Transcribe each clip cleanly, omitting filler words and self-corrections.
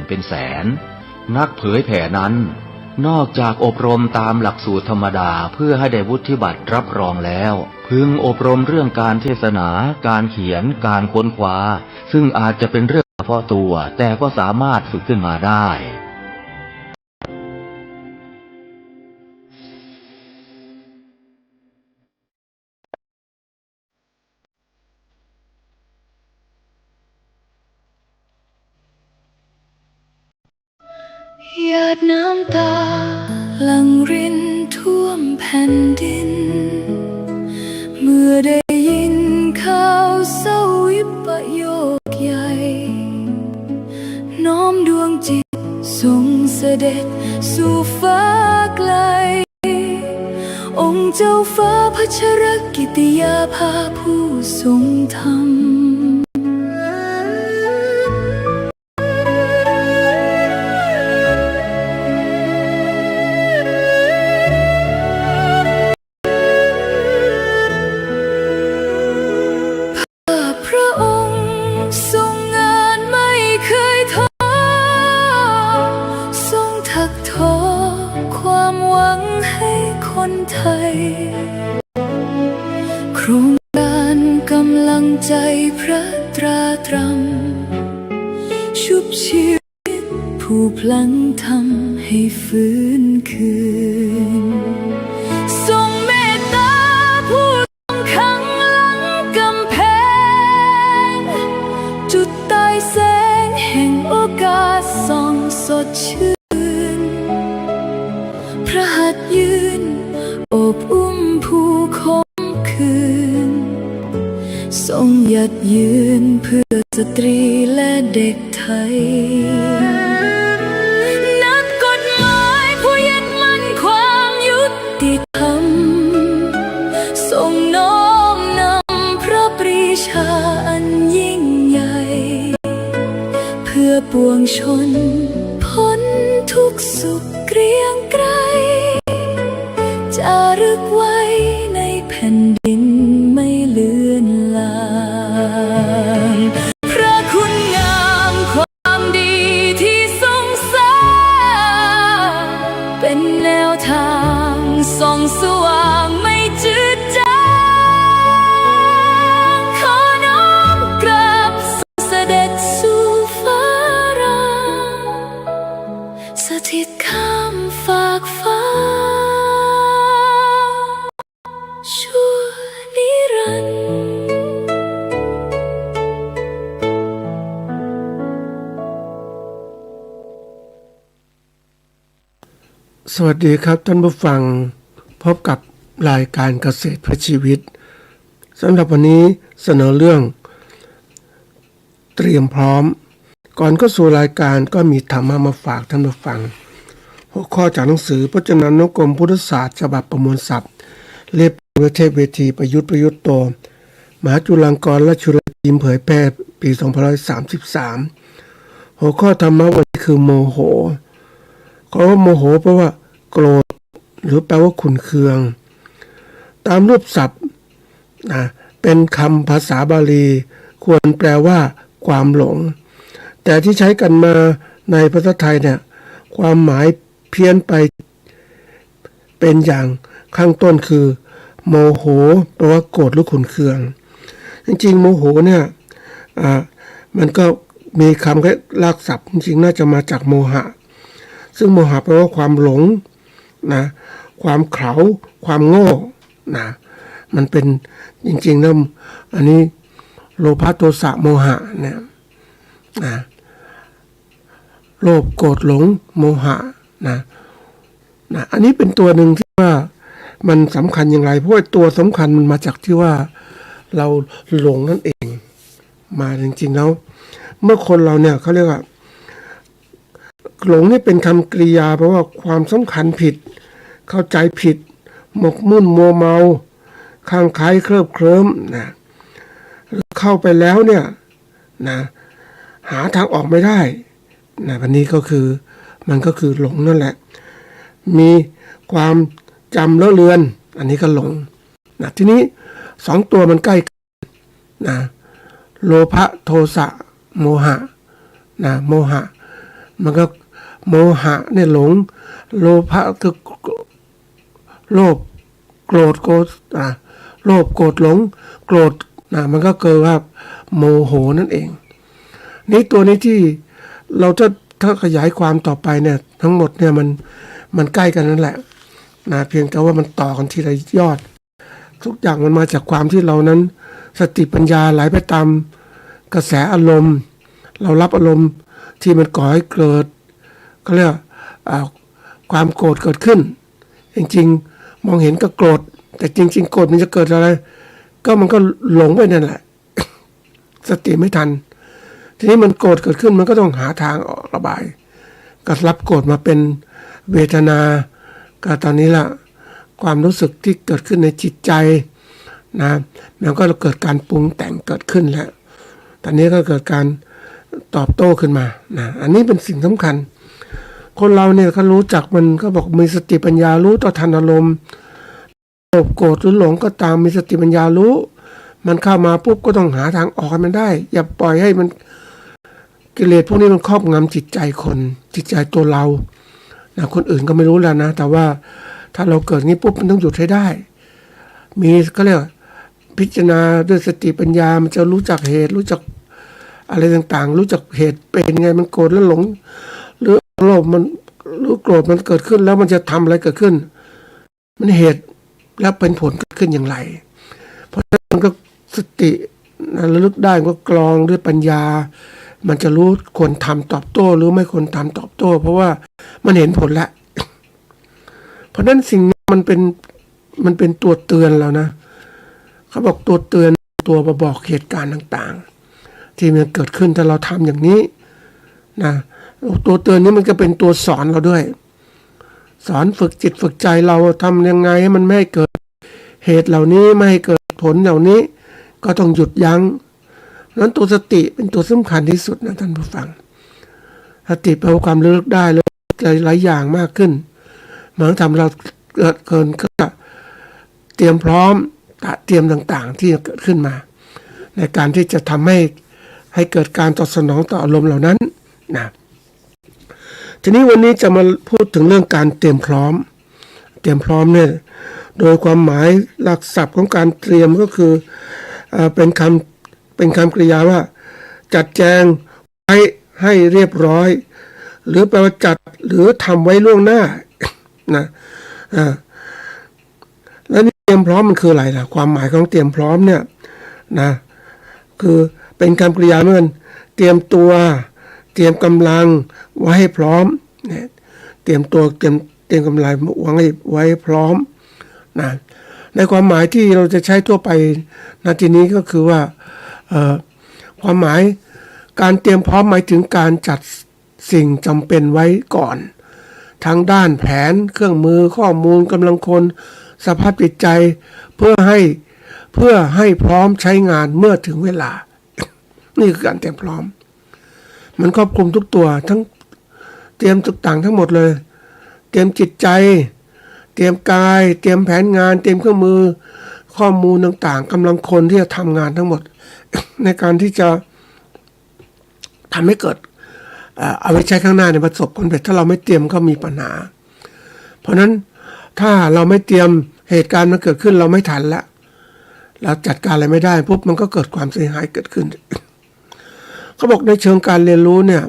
เป็นแสนนักเผยแผ่นั้นนอกจากอบรมตามหลักสูตรธรรมดาเพื่อให้ได้วุฒิบัตรรับรองแล้วพึงอบรมเรื่องการเทศนาการเขียนการค้นคว้าซึ่งอาจจะเป็นเรื่องเฉพาะตัวแต่ก็สามารถฝึกขึ้นมาได้หยาดน้ำตาหลั่งรินท่วมแผ่นดินเมื่อได้ยินข่าวเศร้าวิปโยคใหญ่น้อมดวงจิตส่งเสด็จสู่ฟ้าไกลองค์เจ้าฟ้าพัชรกิติยาภาผู้ทรงธรรมโครงการกำลังใจพระตราตรำชุบชีวิตผู้พลังทำให้ฟื้นคืนทรงเมตตาผู้ต้องขังหลังกำแพงจุดใต้แสงแห่งโอกาสส่องสดชื่นพระหัตถ์ยืนโอบอุ้มผู้คมคืนทรงหยัดยืนเพื่อสตรีและเด็กไทยนักกฎหมายผู้ยึดมั่นความยุติธรรมทรงน้อมนำพระปรีชาอันยิ่งใหญ่เพื่อปวงชนพ้นทุกสุขเกรียงไกรจารึกไว้ในแผ่นดินไม่เลือนลางพระคุณงามความดีที่ทรงสร้างเป็นแนวทางส่องสว่างไม่จืดจางขอน้อมกราบเสด็จสู่ฟ้ารางสถิตข้ามฝากฟ้าชั่วนิรันดร์สวัสดีครับท่านผู้ฟังพบกับรายการเกษตรเพื่อชีวิตสำหรับวันนี้เสนอเรื่องเตรียมพร้อมก่อนเข้าสู่รายการก็มีธรรมะมาฝากท่านผู้ฟังหัวข้อจากหนังสือพจนานุกรมพุทธศาสตร์ฉบับประมวลศัพท์เรียบเทพเวทีประยุทธ์โตมหาจุฬาลงกรณราชวิทยาลัยพิมพ์เผยแพร่ปี2533หัวข้อธรรมะวันนี้คือโมโหคำว่าโมโหแปลว่าโกรธหรือแปลว่าขุ่นเคืองตามรูปศัพท์เป็นคำภาษาบาลีควรแปลว่าความหลงแต่ที่ใช้กันมาในภาษาไทยเนี่ยความหมายเพี้ยนไปเป็นอย่างข้างต้นคือโมโหแปลว่าโกรธหรือขุ่นเคืองจริงๆโมโหเนี่ยมันก็มีคำรากศัพท์จริงๆน่าจะมาจากโมหะซึ่งโมหะแปลว่าความหลงนะความเขลาความโง่นะมันเป็นจริงๆนะอันนี้โลภะโทสะโมหะเนี่ยนะโลภโกรธหลงโมหะนะอันนี้เป็นตัวหนึ่งที่ว่ามันสำคัญอย่างไรเพราะว่าตัวสำคัญมันมาจากที่ว่าเราหลงนั่นเองมาจริงๆแล้วเมื่อคนเราเนี่ยเขาเรียกว่าหลงนี่เป็นคำกริยาเพราะว่าความสำคัญผิดเข้าใจผิดหมกมุ่นมัวเมาข้างใครเคลิบเคลิ้มนะเข้าไปแล้วเนี่ยนะหาทางออกไม่ได้นะวันนี้ก็คือมันก็คือหลงนั่นแหละมีความจำเลอะเลือนอันนี้ก็หลงนะทีนี้สองตัวมันใกล้กันนะโลภะโทสะโมหะนะโมหะ มันก็โมหะเนี่ยหลงโลภะคือโลภโกรธโลภโกรธหลงโกรธมันก็เกิดว่าโมโหนั่นเองนี่ตัวนี้ที่เราถ้าขยายความต่อไปเนี่ยทั้งหมดเนี่ยมันใกล้กันนั่นแหละเพียงแต่ว่ามันต่อกันทีละยอดทุกอย่างมันมาจากความที่เรานั้นสติปัญญาไหลไปตามกระแสอารมณ์เรารับอารมณ์ที่มันก่อให้เกิดก็เรียกความโกรธเกิดขึ้นจริงๆมองเห็นก็โกรธแต่จริงๆโกรธมันจะเกิดอะไรก็มันก็หลงไปนั่นแหละ สติไม่ทันทีนี้มันโกรธเกิดขึ้นมันก็ต้องหาทางออกระบายก็รับโกรธมาเป็นเวทนาก็ตอนนี้ละความรู้สึกที่เกิดขึ้นในจิตใจมันก็เกิดการปรุงแต่งเกิดขึ้นแล้วตอนนี้ก็เกิดการตอบโต้ขึ้นมาอันนี้เป็นสิ่งสำคัญคนเราเนี่ยเขารู้จักมันก็บอกมีสติปัญญารู้ต่อทันอารมณ์โกรธหรือหลงก็ตามมีสติปัญญารู้มันเข้ามาปุ๊บก็ต้องหาทางออกให้มันได้อย่าปล่อยให้มันกิเลสพวกนี้มันครอบงำจิตใจคนจิตใจตัวเราคนอื่นก็ไม่รู้แล้วนะแต่ว่าถ้าเราเกิดงี้ปุ๊บมันต้องหยุดให้ได้มีก็เรียกพิจารณาด้วยสติปัญญามันจะรู้จักเหตุรู้จักอะไรต่างๆรู้จักเหตุเป็นไงมันโกรธแล้วหลงหรือโลภมันหรือโกรธมันเกิดขึ้นแล้วมันจะทำอะไรเกิดขึ้นมันเหตุและเป็นผลเกิดขึ้นอย่างไรเพราะฉะนั้นมันก็สติระลึกได้ก็กรองด้วยปัญญามันจะรู้ควรทำตอบโต้หรือไม่ควรทำตอบโต้เพราะว่ามันเห็นผลแล้วเพราะฉะนั้นสิ่งนี้มันเป็นตัวเตือนเรานะเขาบอกตัวเตือนตัวมาบอกเหตุการณ์ต่างๆที่มันเกิดขึ้นถ้าเราทำอย่างนี้ตัวเตือนนี้มันก็เป็นตัวสอนเราด้วยสอนฝึกจิตฝึกใจเราทำยังไงให้มันไม่ให้เกิดเหตุเหล่านี้ไม่ให้เกิดผลเหล่านี้ก็ต้องหยุดยั้งนั้นตัวสติเป็นตัวสำคัญที่สุดนะท่านผู้ฟังสติแปลว่าความระลึกได้แล้วหลายอย่างมากขึ้นเหมือนทำเราเกิดเกินก็เตรียมพร้อมเตรียมต่างๆที่จะเกิดขึ้นมาในการที่จะทำให้เกิดการตอบสนองต่ออารมณ์เหล่านั้นทีนี้วันนี้จะมาพูดถึงเรื่องการเตรียมพร้อมเนี่ยโดยความหมายหลักศัพท์ของการเตรียมก็คือเป็นคำกริยาว่าจัดแจงไว้ให้เรียบร้อยหรือแปลว่าจัดหรือทำไว้ล่วงหน้าแล้วนี่เตรียมพร้อมมันคืออะไรล่ะความหมายของเตรียมพร้อมเนี่ยคือเป็นคำกริยาเหมือนเตรียมตัวเตรียมกำลังไว้ให้พร้อมเตรียมตัวเตรียมกำลังไว้พร้อมในความหมายที่เราจะใช้ทั่วไปณที่นี้ก็คือว่าความหมายการเตรียมพร้อมหมายถึงการจัดสิ่งจำเป็นไว้ก่อนทั้งด้านแผนเครื่องมือข้อมูลกำลังคนสภาพจิตใจเพื่อให้พร้อมใช้งานเมื่อถึงเวลา นี่คือการเตรียมพร้อมมันครอบคลุมทุกตัวทั้งเตรียมต่างทั้งหมดเลยเตรียมจิตใจเตรียมกายเตรียมแผนงานเตรียมเครื่องมือข้อมูลต่างๆกำลังคนที่จะทำงานทั้งหมด ในการที่จะทำให้เกิดเอาไว้ใช้ข้างหน้าในประสบผลสำเร็จถ้าเราไม่เตรียมก็มีปัญหาเพราะนั้นถ้าเราไม่เตรียมเหตุการณ์มันเกิดขึ้นเราไม่ทันแล้วเราจัดการอะไรไม่ได้ปุ๊บมันก็เกิดความเสียหายเกิดขึ้น เขาบอกในเชิงการเรียนรู้เนี่ย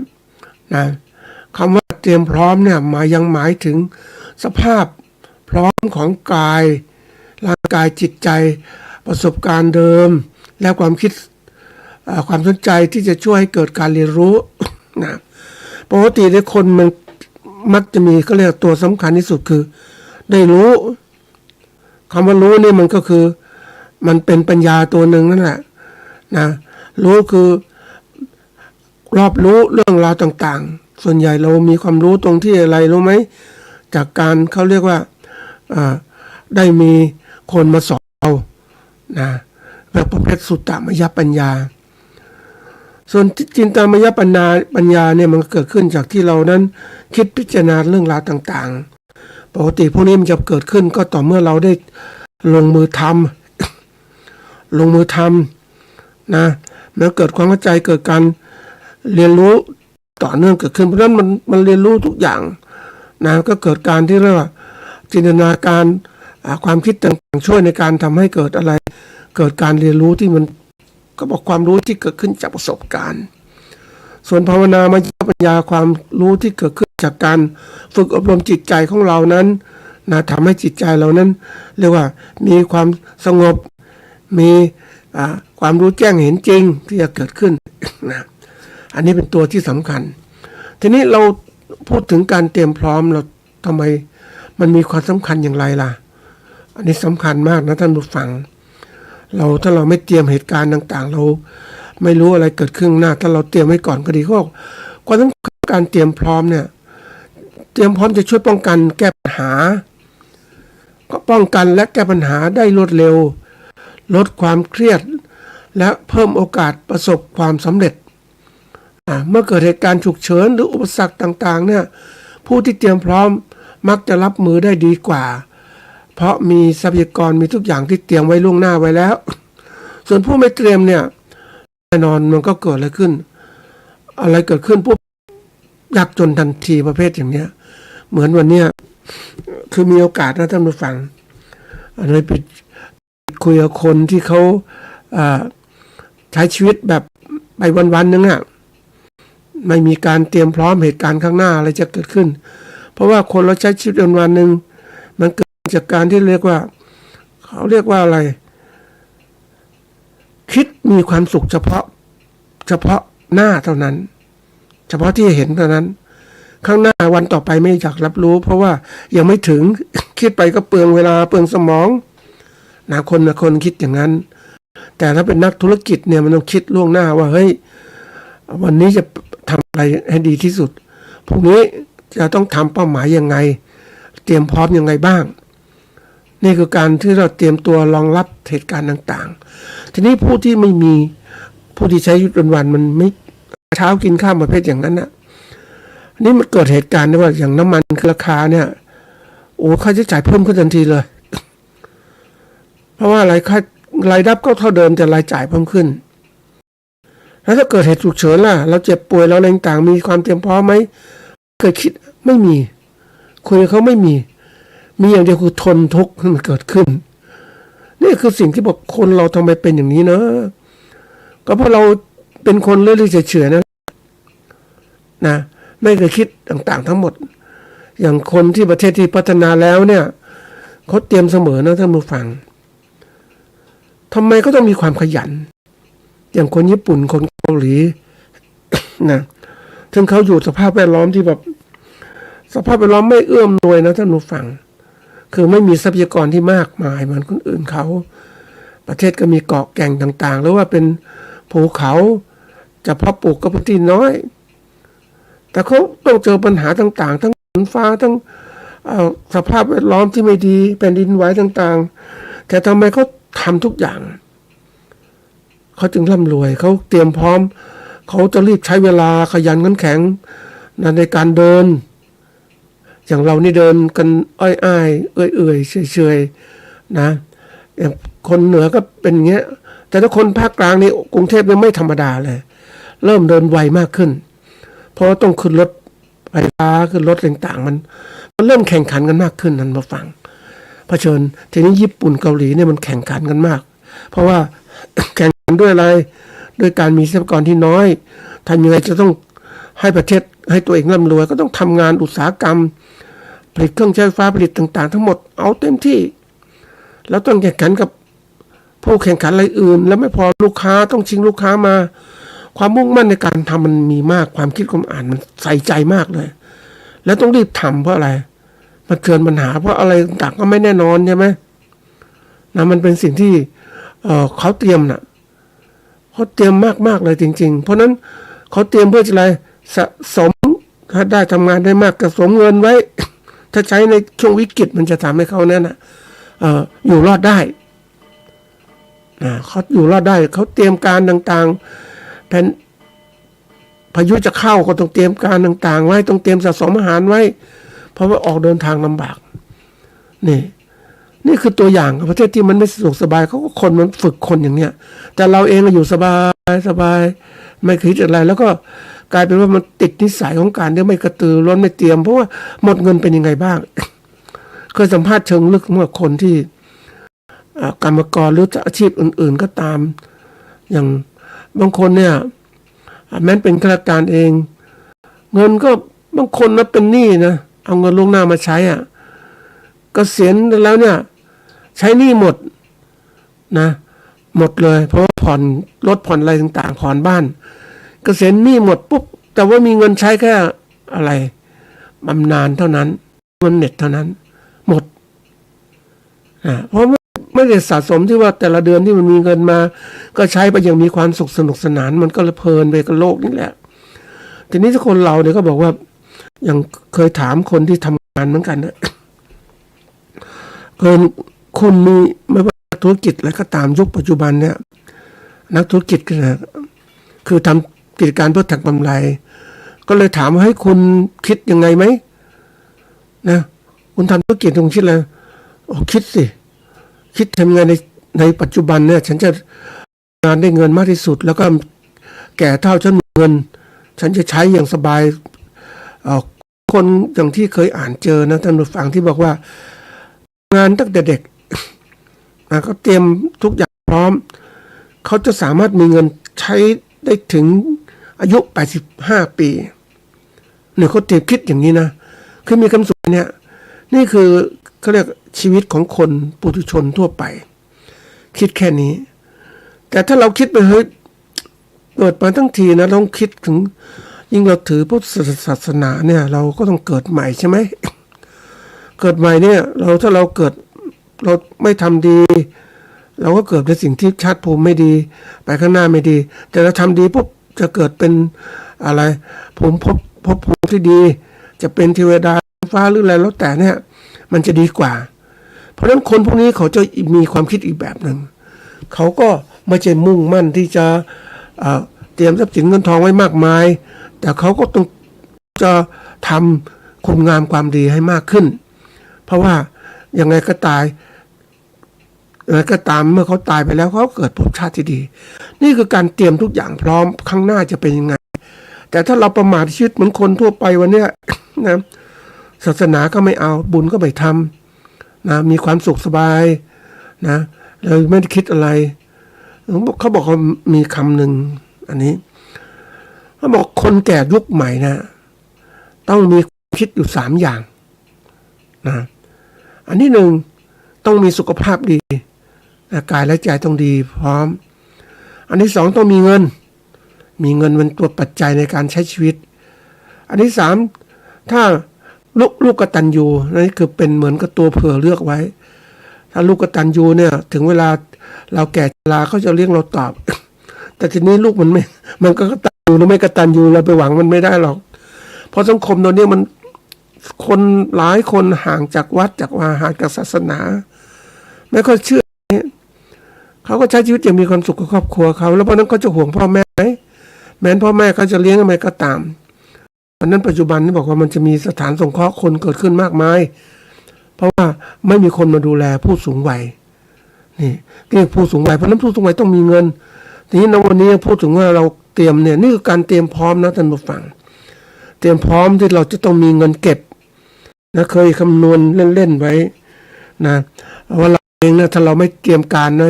คำว่าเตรียมพร้อมเนี่ยยังหมายถึงสภาพพร้อมของกายร่างกายจิตใจประสบการณ์เดิมและความคิดความสนใจที่จะช่วยให้เกิดการเรียนรู้ปกติในคนมันมักจะมีก็เรียกตัวสำคัญที่สุดคือได้รู้คำว่ารู้นี่มันก็คือมันเป็นปัญญาตัวหนึ่งนั่นแหละรู้คือรอบรู้เรื่องราวต่างๆส่วนใหญ่เรามีความรู้ตรงที่อะไรรู้ไหมจากการเขาเรียกว่าได้มีคนมาสอนเราแบบประเภทสุตตมยปัญญาส่วนจินตามยปัญญาเนี่ยมันเกิดขึ้นจากที่เรานั้นคิดพิจารณาเรื่องราวต่างๆปกติพวกนี้มันจะเกิดขึ้นก็ต่อเมื่อเราได้ลงมือทำแล้วเกิดความเข้าใจเกิดการเรียนรู้ ต่อเนื่องเกิดขึ้นเพราะฉะนั้นมันเรียนรู้ทุกอย่างนะก็เกิดการที่เรียกว่าจินตนาการความคิดต่างๆช่วยในการทำให้เกิดอะไรเกิดการเรียนรู้ที่มันก็บอกความรู้ที่เกิดขึ้นจากประสบการณ์ส่วนภาวนามยปัญญาความรู้ที่เกิดขึ้นจากการฝึกอบรมจิตใจของเรานั้นนะทำให้จิตใจเรานั้นเรียกว่ามีความสงบมีความรู้แจ้งเห็นจริงที่จะเกิดขึ้นนะอันนี้เป็นตัวที่สำคัญทีนี้เราพูดถึงการเตรียมพร้อมเราทำไมมันมีความสำคัญอย่างไรล่ะอันนี้สำคัญมากนะท่านผู้ฟังถ้าเราไม่เตรียมเหตุการณ์ต่างๆเราไม่รู้อะไรเกิดขึ้นหน้าถ้าเราเตรียมไว้ก่อนก็ดีก็ความสำคัญการเตรียมพร้อมเนี่ยเตรียมพร้อมจะช่วยป้องกันแก้ปัญหาก็ป้องกันและแก้ปัญหาได้รวดเร็วลดความเครียดและเพิ่มโอกาสประสบความสำเร็จเมื่อเกิดเหตุการณ์ฉุกเฉินหรืออุปสรรคต่างๆเนี่ยผู้ที่เตรียมพร้อมมักจะรับมือได้ดีกว่าเพราะมีทรัพยากรมีทุกอย่างที่เตรียมไว้ล่วงหน้าไว้แล้วส่วนผู้ไม่เตรียมเนี่ยแน่นอนมันก็เกิดอะไรขึ้นเกิดขึ้นปุ๊บยากจนทันทีประเภทอย่างเนี้ยเหมือนวันเนี้ยคือมีโอกาสนะท่านผู้ฟังเลยไปคุยกับคนที่เขาใช้ชีวิตแบบไปวันๆนึงอ่ะไม่มีการเตรียมพร้อมเหตุการณ์ข้างหน้าอะไรจะเกิดขึ้นเพราะว่าคนเราใช้ชีวิตวันๆนึงมันเกิดจากการที่เรียกว่าเขาเรียกว่าอะไรคิดมีความสุขเฉพาะหน้าเท่านั้นเฉพาะที่เห็นเท่านั้นข้างหน้าวันต่อไปไม่อยากรับรู้เพราะว่ายังไม่ถึง คิดไปก็เปลืองเวลาเปลืองสมองนะคนคิดอย่างนั้นแต่ถ้าเป็นนักธุรกิจเนี่ยมันต้องคิดล่วงหน้าว่าเฮ้ยวันนี้จะทำอะไรให้ดีที่สุดพรุ่งนี้จะต้องทำเป้าหมายยังไงเตรียมพร้อมยังไงบ้างนี่คือการที่เราเตรียมตัวรองรับเหตุการณ์ต่างๆทีนี้ผู้ที่ไม่มีผู้ที่ใช้ชีวิตวันๆมันไม่เช้ากินข้าวประเภทอย่างนั้นนะนี่มันเกิดเหตุการณ์ว่าอย่างน้ำมันราคาเนี่ยโอ้ค่าใช้จ่ายเพิ่มขึ้นทันทีเลยเพราะว่าอะไรค่ารายรับก็เท่าเดิมแต่รายจ่ายเพิ่มขึ้นแล้วถ้าเกิดเหตุฉุกเฉินล่ะเราเจ็บป่วยเราอะไรต่างๆมีความเตรียมพร้อมไหมเคยคิดไม่มีคุยกับเขาไม่มีอย่างเดียวคือทนทุกข์ที่มันเกิดขึ้นนี่คือสิ่งที่บอกคนเราทำไมเป็นอย่างนี้เนอะก็เพราะเราเป็นคนเรื่อยๆเฉยๆนะไม่เคยคิดต่างๆทั้งหมดอย่างคนที่ประเทศที่พัฒนาแล้วเนี่ยเขาเตรียมเสมอนะท่านผู้ฟังทำไมก็ต้องมีความขยันอย่างคนญี่ปุ่นคนเกาหลี นะถึงเขาอยู่สภาพแวดล้อมที่แบบสภาพแวดล้อมไม่เอื้อมหน่วยนะท่านผู้ฟังคือไม่มีทรัพยากรที่มากมายเหมือนคนอื่นเขาประเทศก็มีเกาะแก่งต่างๆหรือว่าเป็นภูเขาจะเพาะปลูกก็พื้นที่น้อยแต่เขาต้องเจอปัญหาต่างๆทั้งฝนฟ้าทั้งสภาพแวดล้อมที่ไม่ดีแผ่นดินไหวต่างๆแต่ทำไมเขาทำทุกอย่างเขาจึงร่ำรวยเขาเตรียมพร้อมเขาจะรีบใช้เวลาขยันขันแข็งในการเดินอย่างเรานี่เดินกันอ้ายๆเอื่อยๆเฉยๆนะอย่างคนเหนือก็เป็นอย่างเงี้ยแต่ถ้าคนภาคกลางนี่กรุงเทพนี่ไม่ธรรมดาเลยเริ่มเดินไวมากขึ้นเพราะต้องขึ้นรถไฟฟ้าขึ้นรถต่างๆมันเริ่มแข่งขันกันมากขึ้นนั่นมาฟังเผชิญทีนี้ญี่ปุ่นเกาหลีเนี่ยมันแข่งขันกันมากเพราะว่า แข่งขันด้วยอะไรด้วยการมีทรัพยากรที่น้อยทำยังไงจะต้องให้ประเทศให้ตัวเองร่ำรวยก็ต้องทำงานอุตสาหกรรมผลิตเครื่องใช้ไฟฟ้าผลิตต่างๆทั้งหมดเอาเต็มที่แล้วต้องแข่งขันกับผู้แข่งขันรายอื่นแล้วไม่พอลูกค้าต้องชิงลูกค้ามาความมุ่งมั่นในการทำมันมีมากความคิดความอ่านมันใส่ใจมากเลยแล้วต้องรีบทำเพราะอะไรมันเกิดปัญหาเพราะอะไรต่างๆก็ไม่แน่นอนใช่ไหมนะมันเป็นสิ่งที่เขาเตรียมนะเขาเตรียมมากๆเลยจริงๆเพราะนั้นเขาเตรียมเพื่ออะไรสะสมถ้าได้ทำงานได้มากสะสมเงินไว้ ถ้าใช้ในช่วงวิกฤตมันจะทำให้เขาเนี่ยนะอยู่รอดได้เขาอยู่รอดได้เขาเตรียมการต่างๆแผ่นพายุจะเข้าก็ต้องเตรียมการต่างๆไว้ต้องเตรียมสะสมอาหารไว้เพราะว่าออกเดินทางลำบากนี่คือตัวอย่างประเทศที่มันไม่สะดวกสบายเขาก็คนมันฝึกคนอย่างเนี้ยแต่เราเองอยู่สบายไม่คิดอะไรแล้วก็ กลายเป็นว่ามันติดนิสัยของการที่ไม่กระตือร้นไม่เตรียมเพราะว่าหมดเงินเป็นยังไงบ้าง เคยสัมภาษณ์เชิงลึกเมื่อคนที่กรรมกรหรืออาชีพอื่นๆก็ตาม อย่างบางคนเนี่ยแม้เป็นข้าราชการเองเงินก็บางคนนะเป็นหนี้นะเอาเงินล่วงหน้ามาใช้เกษียณแล้วเนี่ยใช้หนี้หมดนะหมดเลยเพราะว่าผ่อนรถผ่อนอะไรต่างๆผ่อนบ้านเกษียณหนี้หมดปุ๊บแต่ว่ามีเงินใช้แค่อะไรบำนาญเท่านั้นบำเหน็จเท่านั้นหมดเพราะไม่ได้สะสมที่ว่าแต่ละเดือนที่มันมีเงินมาก็ใช้ไปอย่างมีความสุขสนุกสนานมันก็เลยเพลินไปกับโลกนี่แหละทีนี้ทุกคนเราเนี่ยก็บอกว่าอย่างเคยถามคนที่ทำงานเหมือนกันนะคนมีไม่ว่าธุรกิจอะไรก็ตามยุคปัจจุบันเนี่ยนักธุรกิจก็นะคือทำกิจการเพื่อทำกำไรก็เลยถามว่าให้คุณคิดยังไงไหมนะคุณทำธุรกิจคุณคิดอะไรคิดสิคิดทำงานในปัจจุบันเนี่ยฉันจะงานได้เงินมากที่สุดแล้วก็แก่เท่าฉันมีเงินฉันจะใช้อย่างสบายคนอย่างที่เคยอ่านเจอนะท่านผู้ฟังที่บอกว่างานตั้งแต่เด็กเขาเตรียมทุกอย่างพร้อมเขาจะสามารถมีเงินใช้ได้ถึงอายุ85ปีเนี่ยเขาเตรียมคิดอย่างนี้นะคือมีคำสุขเนี่ยนี่คือเขาเรียกชีวิตของคนปุถุชนทั่วไปคิดแค่นี้แต่ถ้าเราคิดไปเฮ้ยเกิดมาทั้งทีนะต้องคิดถึงยิ่งเราถือพุทธศาสนาเนี่ยเราก็ต้องเกิดใหม่ใช่ไหมเกิดใหม่เนี่ยถ้าเราเกิดเราไม่ทำดีเราก็เกิดในสิ่งที่ชาติภูมิไม่ดีไปข้างหน้าไม่ดีแต่เราทำดีปุ๊บจะเกิดเป็นอะไรภูมิภพภูมิที่ดีจะเป็นเทวดาฟ้าหรืออะไรแล้วแต่เนี่ยมันจะดีกว่าเพราะฉะนั้นคนพวกนี้เขาจะมีความคิดอีกแบบหนึ่งเขาก็ไม่ใช่มุ่งมั่นที่จะเตรียมทรัพย์สินเงินทองไว้มากมายแต่เขาก็ต้องจะทำคุณงามความดีให้มากขึ้นเพราะว่ายังไงก็ตายอะไรก็ตามเมื่อเขาตายไปแล้วเขาเกิดภพชาติที่ดีนี่คือการเตรียมทุกอย่างพร้อมข้างหน้าจะเป็นยังไงแต่ถ้าเราประมาทชีวิตเหมือนคนทั่วไปวันเนี้ยนะศาสนาก็ไม่เอาบุญก็ไม่ทำนะมีความสุขสบายนะเราไม่ได้คิดอะไรเขาบอกเขามีคำหนึ่งอันนี้เขาบอกคนแก่ยุคใหม่นะต้องมีความคิดอยู่3อย่างนะอันที่1ต้องมีสุขภาพดีนะกายและใจต้องดีพร้อมอันที่2ต้องมีเงินเป็นตัวปัจจัยในการใช้ชีวิตอันที่3ถ้าลูกกตัญญูนั่นคือเป็นเหมือนกับตัวเผื่อเลือกไว้ถ้าลูกกตัญญูเนี่ยถึงเวลาเราแก่ชราเขาจะเลี้ยงเราตอบ แต่ทีนี้ลูกมันก็กตัญญูหรือไม่กตัญญูเราไปหวังมันไม่ได้หรอกเพราะสังคมตอนนี้มันคนหลายคนห่างจากวัดจากวาห่างจากศาสนาไม่ค่อยเชื่อเขาก็ใช้ชีวิตอย่างมีความสุขกับครอบครัวเขาแล้วเพราะนั้นเขาจะห่วงพ่อแม่ไหมแม้พ่อแม่เขาจะเลี้ยงอะไรก็ตามเพราะนั้นปัจจุบันนี่บอกว่ามันจะมีสถานสงเคราะห์คนเกิดขึ้นมากมายเพราะว่าไม่มีคนมาดูแลผู้สูงวัยนี่เรียกผู้สูงวัยเพราะนั้นผู้สูงวัยต้องมีเงินทีนี้ในวันนี้พูดถึงว่าเราเตรียมเนี่ยนี่คือการเตรียมพร้อมนะท่านผู้ฟังเตรียมพร้อมที่เราจะต้องมีเงินเก็บนะเคยคำนวณเล่นๆไว้นะว่าเราเองนะถ้าเราไม่เตรียมการใน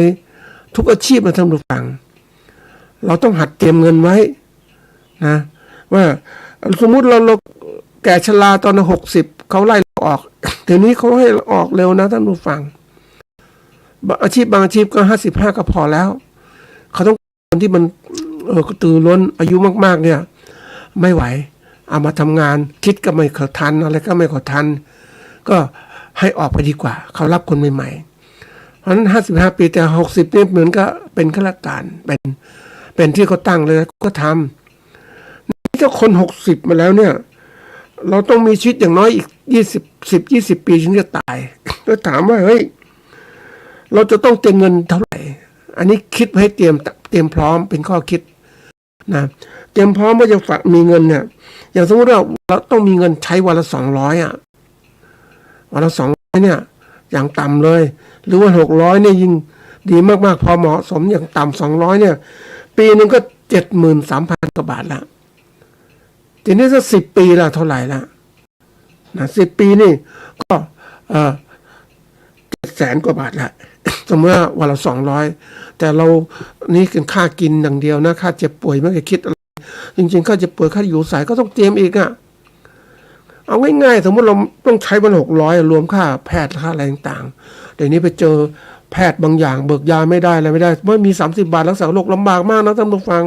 ทุกอาชีพนะท่านผู้ฟังเราต้องหัดเตรียมเงินไว้นะว่าสมมุติเราแก่ชราตอน60เขาไล่เราออกเดี๋ยวนี้เขาให้ออกเร็วนะท่านผู้ฟังอาชีพบางอาชีพก็55ก็พอแล้วเขาต้องคนที่มันกระตือร้นอายุมากๆเนี่ยไม่ไหวเอามาทำงานคิดก็ไม่ขอทันอะไรก็ไม่ขอทันก็ให้ออกไปดีกว่าเขารับคนใหม่ๆเพราะฉะนั้น55ปีแต่60นี่เหมือนก็เป็นข้าราชการเป็นที่เขาตั้งเลยก็ทำถ้าคน60มาแล้วเนี่ยเราต้องมีชีวิตอย่างน้อยอีก20ปีถึงจะตายแล้วถามว่าเฮ้ยเราจะต้องเตรียมเงินเท่าไหร่อันนี้คิดให้เตรียมพร้อมเป็นข้อคิดนะเตรียมพร้อมว่าจะฝากมีเงินเนี่ยอย่างสมมติว่าเราต้องมีเงินใช้วันละ200วันละ200เนี่ยอย่างต่ำเลยหรือว่า600เนี่ยยิ่งดีมากๆพอเหมาะสมอย่างต่ำ200เนี่ยปีนึงก็ 73,000 กว่าบาทละ ทีนี้ถ้า10 ปีละเท่าไหร่ละนะ10 ปีนี่ก็700,000 กว่าบาทละสมมติว่าวันละ200แต่เรานี่คือค่ากินอย่างเดียวนะค่าเจ็บป่วยไม่เคยคิดอะไรจริงๆค่าเจ็บป่วยค่าอยู่อาศัยก็ต้องเตรียมอีกอะเอาง่ายๆสมมติเราต้องใช้วัน600รวมค่าแพทย์ค่าอะไรต่างๆเดี๋ยวนี้ไปเจอแพทย์บางอย่างเบิกยาไม่ได้อะไรไม่ได้เมื่อมี30 บาทรักษาโรคลำบากมากนะท่านผู้ฟัง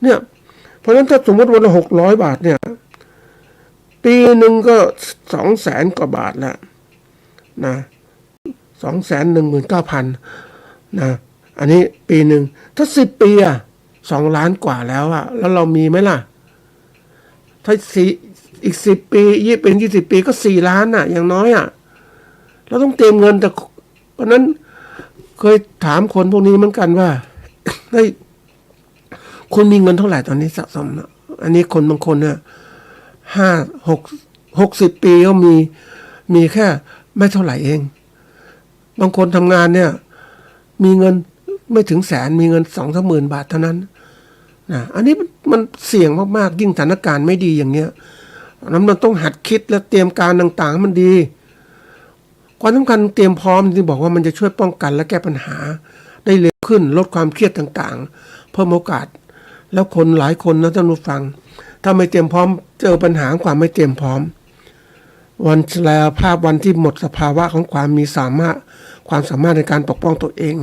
เนี่ยเพราะฉะนั้นถ้าสมมติวันละ600 บาทเนี่ยปีหนึ่งก็200,000 กว่าบาทละนะ219,000นะอันนี้ปีหนึ่งถ้า10 ปีอะ2 ล้านกว่าแล้วอะแล้วเรามีไหมล่ะถ้าอีก10 ปีเป็น20 ปีก็4 ล้านอะอย่างน้อยอะเราต้องเตรียมเงินแต่เพราะนั้นเคยถามคนพวกนี้เหมือนกันว่าเฮ้ยคุณมีเงินเท่าไหร่ตอนนี้สะสมนะอันนี้คนบางคนเนี่ย60 ปีก็มีแค่ไม่เท่าไหร่เองบางคนทำงานเนี่ยมีเงินไม่ถึงแสนมีเงิน2-3 หมื่นบาทเท่านั้นนะอันนี้มันเสี่ยงมากๆยิ่งสถานการณ์ไม่ดีอย่างเงี้ยนั้นมันต้องหัดคิดและเตรียมการต่างๆมันดีความสำคัญเตรียมพร้อมที่บอกว่ามันจะช่วยป้องกันและแก้ปัญหาได้เร็วขึ้นลดความเครียดต่างๆเพิ่มโอกาสแล้วคนหลายคนนะท่านผู้ฟังถ้าไม่เตรียมพร้อมเจอปัญหาความไม่เตรียมพร้อมวันชราภาพวันที่หมดสภาวะของความสามารถในการปกป้องตัวเอง